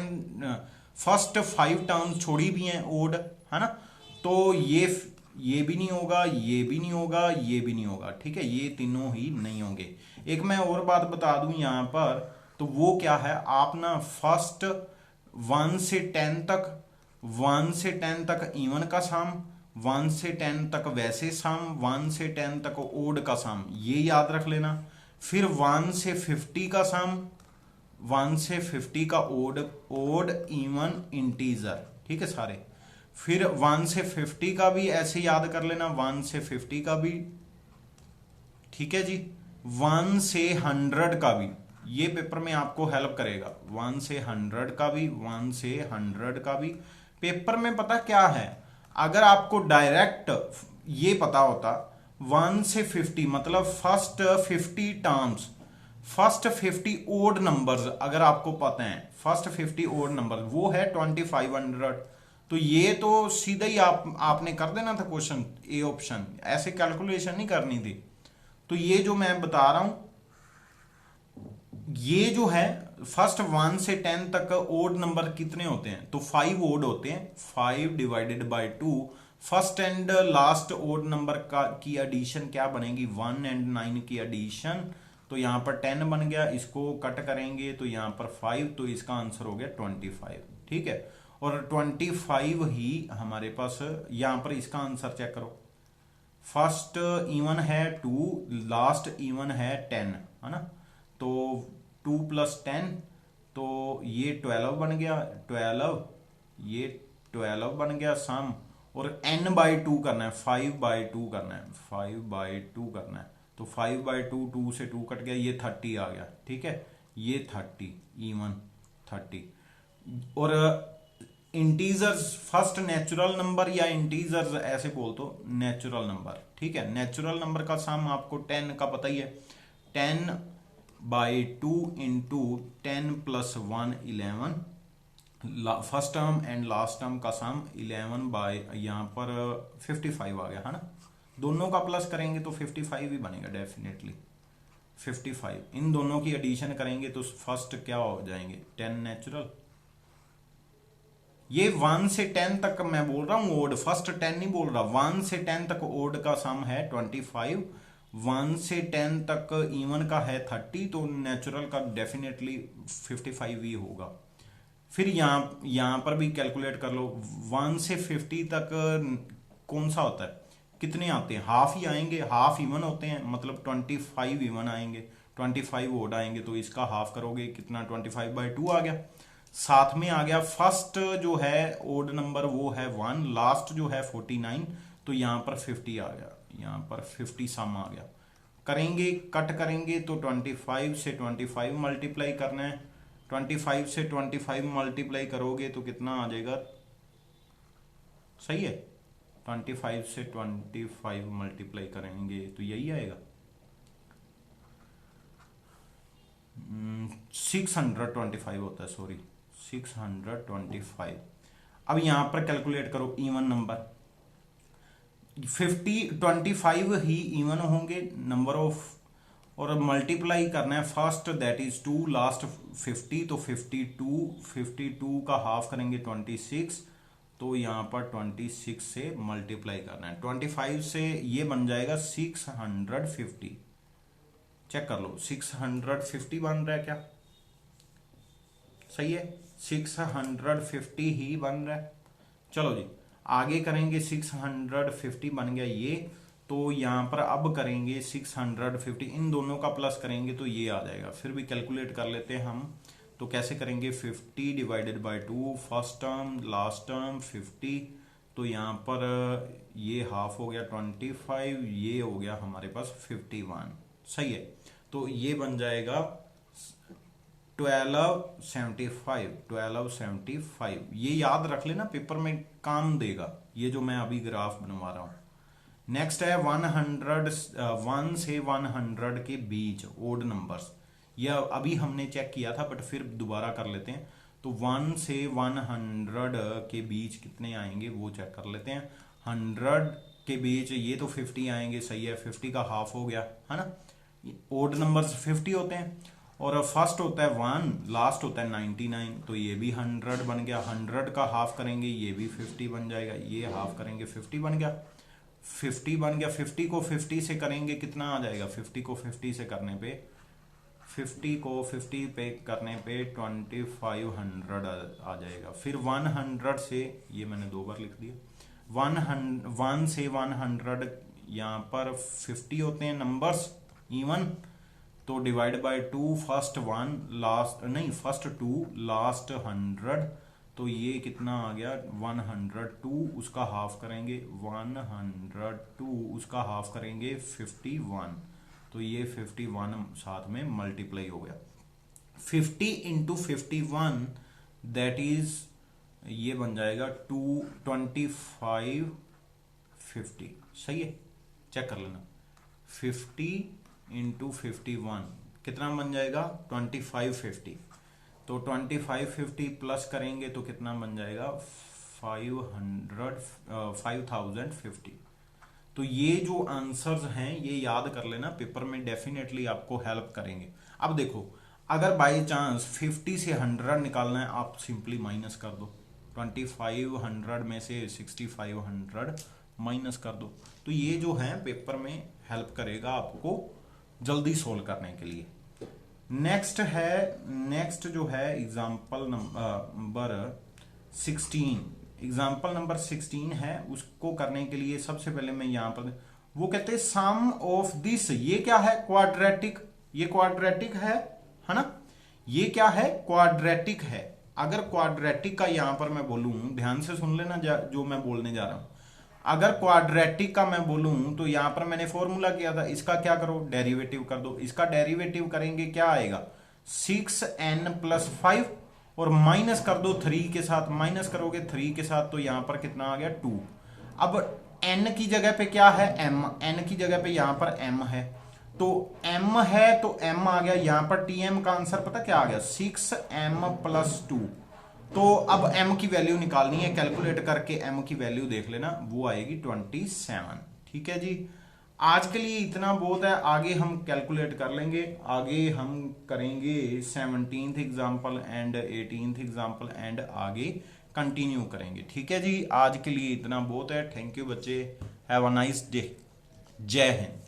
फर्स्ट 5 टर्म्स छोड़ी भी हैं ओड, है ना। तो ये भी नहीं होगा, ये भी नहीं होगा, ये भी नहीं होगा। ठीक है, ये तीनों ही नहीं होंगे। एक मैं और बात बता दूं यहां पर, तो वो क्या है, आप ना फर्स्ट 1 से 10 तक, 1 से 10 तक इवन का सम, 1 से 10 तक वैसे सम, 1 से 10 तक ओड का सम, ये याद रख लेना। फिर 1 से 50 का सम, 1 से 50 का ओड, ओड इवन इंटीजर, ठीक है सारे। फिर 1 से 50 का भी ऐसे याद कर लेना, 1 से 50 का भी, ठीक है जी। 1 से 100 का भी, ये पेपर में आपको हेल्प करेगा, 1 से 100 का भी, 1 से 100 का भी। पेपर में पता क्या है, अगर आपको डायरेक्ट ये पता होता 1 से 50 मतलब first 50 terms, first 50 odd numbers अगर आपको पता है, फर्स्ट 50 ओड नंबर वो है 2500, तो ये तो सीधा ही आपने कर देना था क्वेश्चन, ए ऑप्शन, ऐसे कैलकुलेशन नहीं करनी थी। तो ये जो मैं बता रहा हूं, ये जो है फर्स्ट 1 से 10 तक ओड नंबर कितने होते हैं, तो 5 ओड होते हैं, 5 divided by 2। First and last odd number का की एडिशन क्या बनेगी, 1 एंड 9 की एडिशन। तो यहां पर 10 बन गया, इसको कट करेंगे तो यहां पर 5, तो इसका आंसर हो गया 25। ठीक है, और 25 ही हमारे पास, यहां पर इसका आंसर चेक करो, फर्स्ट इवन है 2, लास्ट इवन है 10, है ना। तो 2 + 10, तो ये 12 बन गया, 12, ये 12 बन गया सम, और n/2 करना है, 5/2 करना है, 5/2 करना है। तो 5/2, 2 से 2 कट गया, ये 30 आ गया। ठीक है, ये 30 इवन 30। और इंटीजर्स फर्स्ट नेचुरल नंबर या इंटीजर्स ऐसे बोल तो नेचुरल नंबर। ठीक है, नेचुरल नंबर का सम आपको 10 का पता ही है, 10/2 into 10 + 1 11, first term and last term का सम 11 बाय यहाँ पर 55 आ गया, है ना। दोनों का प्लस करेंगे तो 55 ही बनेगा डेफिनेटली, 55। इन दोनों की एडिशन करेंगे तो फर्स्ट क्या हो जाएंगे, 10 नेचुरल। ये 1 से 10 तक मैं बोल रहा हूं ओड, फर्स्ट 10 नहीं बोल रहा, 1 से 10 तक ओड का सम है 25, 1 से 10 तक इवन का है 30, तो नेचुरल का डेफिनेटली 55 ही होगा। फिर यहां पर भी कैलकुलेट कर लो, 1 से 50 तक कौन सा होता है, कितने आते हैं, हाफ ही आएंगे, हाफ इवन होते हैं, मतलब 25 इवन आएंगे, 25 ओड आएंगे, तो इसका हाफ करोगे कितना, 25/2 आ गया। साथ में आ गया फर्स्ट जो है ओड नंबर वो है 1, लास्ट जो है 49, तो यहां पर 50 आ गया, यहां पर 50 सम आ गया। करेंगे कट करेंगे तो 25 से 25 मल्टीप्लाई करना है, 25 से 25 मल्टीप्लाई करोगे तो कितना आ जाएगा, सही है, 25 से 25 मल्टीप्लाई करेंगे तो यही आएगा 625 होता है, सॉरी 625। अब यहां पर कैलकुलेट करो इवन नंबर, 25 ही इवन होंगे नंबर ऑफ, और मल्टीप्लाई करना है फर्स्ट दैट इज 2, लास्ट 50, तो 52 का हाफ करेंगे 26, तो यहां पर 26 से मल्टीप्लाई करना है, 25 से ये बन जाएगा 650। चेक कर लो 650 बन रहा है क्या, सही है, 650 ही बन रहा है। चलो जी आगे करेंगे, 650 बन गया ये, तो यहाँ पर अब करेंगे 650, इन दोनों का प्लस करेंगे तो ये आ जाएगा। फिर भी कैलकुलेट कर लेते हैं हम, तो कैसे करेंगे, 50 divided by 2, first term last term 50, तो यहाँ पर ये हाफ हो गया 25, ये हो गया हमारे पास 51। सही है, तो ये बन जाएगा 1275। ये याद रख लेना, पेपर में काम देगा ये जो मैं अभी ग्राफ बनवा रहा हूं। नेक्स्ट है 1 से 100 के बीच ओड नंबर्स। यह अभी हमने चेक किया था बट फिर दोबारा कर लेते हैं। तो 1 से 100 के बीच कितने आएंगे वो चेक कर लेते हैं। 100 के बीच ये तो 50 आएंगे, सही है, 50 का हाफ हो गया, है ना। ओड नंबर्स 50 होते हैं, और फर्स्ट होता है 1, लास्ट होता है 99, तो ये भी 100 बन गया। 100 का हाफ करेंगे ये भी 50 बन जाएगा, ये हाफ करेंगे 50 बन गया, 50 बन गया। 50 को 50 से करेंगे कितना आ जाएगा, 50 को 50 से करने पे 2500 आ जाएगा। फिर 100 से, ये मैंने 2 बार लिख दिया, 1 से 100 यहाँ पर 50 होते हैं नंबर्स इवन, तो डिवाइड बाय 2, फर्स्ट 1 लास्ट नहीं फर्स्ट 2 लास्ट 100, तो ये कितना आ गया 102, उसका हाफ करेंगे 102, उसका हाफ करेंगे 51, तो ये 51 साथ में मल्टीप्लाई हो गया। 50 इंटू 51 दैट इज, ये बन जाएगा 2550। सही है, चेक कर लेना। 50 इंटू 51 कितना बन जाएगा 2550, तो 2550 प्लस करेंगे तो कितना बन जाएगा 5050। तो ये जो आंसर्स हैं ये याद कर लेना, पेपर में डेफिनेटली आपको हेल्प करेंगे। अब देखो, अगर बाय चांस 50 से 100 निकालना है, आप सिंपली माइनस कर दो, 2500 में से 6500 माइनस कर दो, तो ये जो है पेपर में हेल्प करेगा आपको जल्दी सोल्व करने के लिए। नेक्स्ट जो है एग्जाम्पल नंबर 16, एग्जाम्पल नंबर 16 है। उसको करने के लिए सबसे पहले मैं यहां पर, वो कहते हैं सम ऑफ दिस, ये क्या है क्वाड्रेटिक, ये क्वाड्रेटिक है ना, ये क्या है क्वाड्रेटिक है। अगर क्वाड्रेटिक का यहां पर मैं बोलूं, ध्यान से सुन लेना जो मैं बोलने जा रहा हूं, अगर क्वाड्रेटिक का मैं बोलूं तो यहां पर मैंने फॉर्मूला किया था, इसका क्या करो डेरिवेटिव कर दो। इसका डेरिवेटिव करेंगे क्या आएगा 6n + 5, और माइनस कर दो 3 के साथ, माइनस करोगे 3 के साथ तो यहां पर कितना आ गया 2। अब n की जगह पे क्या है m, n की जगह पे यहां पर m है, तो m है तो m आ गया। यहां पर tm का आंसर पता क्या आ गया 6m + 2। तो अब m की वैल्यू निकालनी है, कैलकुलेट करके m की वैल्यू देख लेना, वो आएगी 27। ठीक है जी, आज के लिए इतना बहुत है, आगे हम कैलकुलेट कर लेंगे, आगे हम करेंगे 17th example and 18th example and आगे कंटिन्यू करेंगे। ठीक है जी, आज के लिए इतना बहुत है। थैंक यू बच्चे, हैव अ नाइस डे, जय हिंद।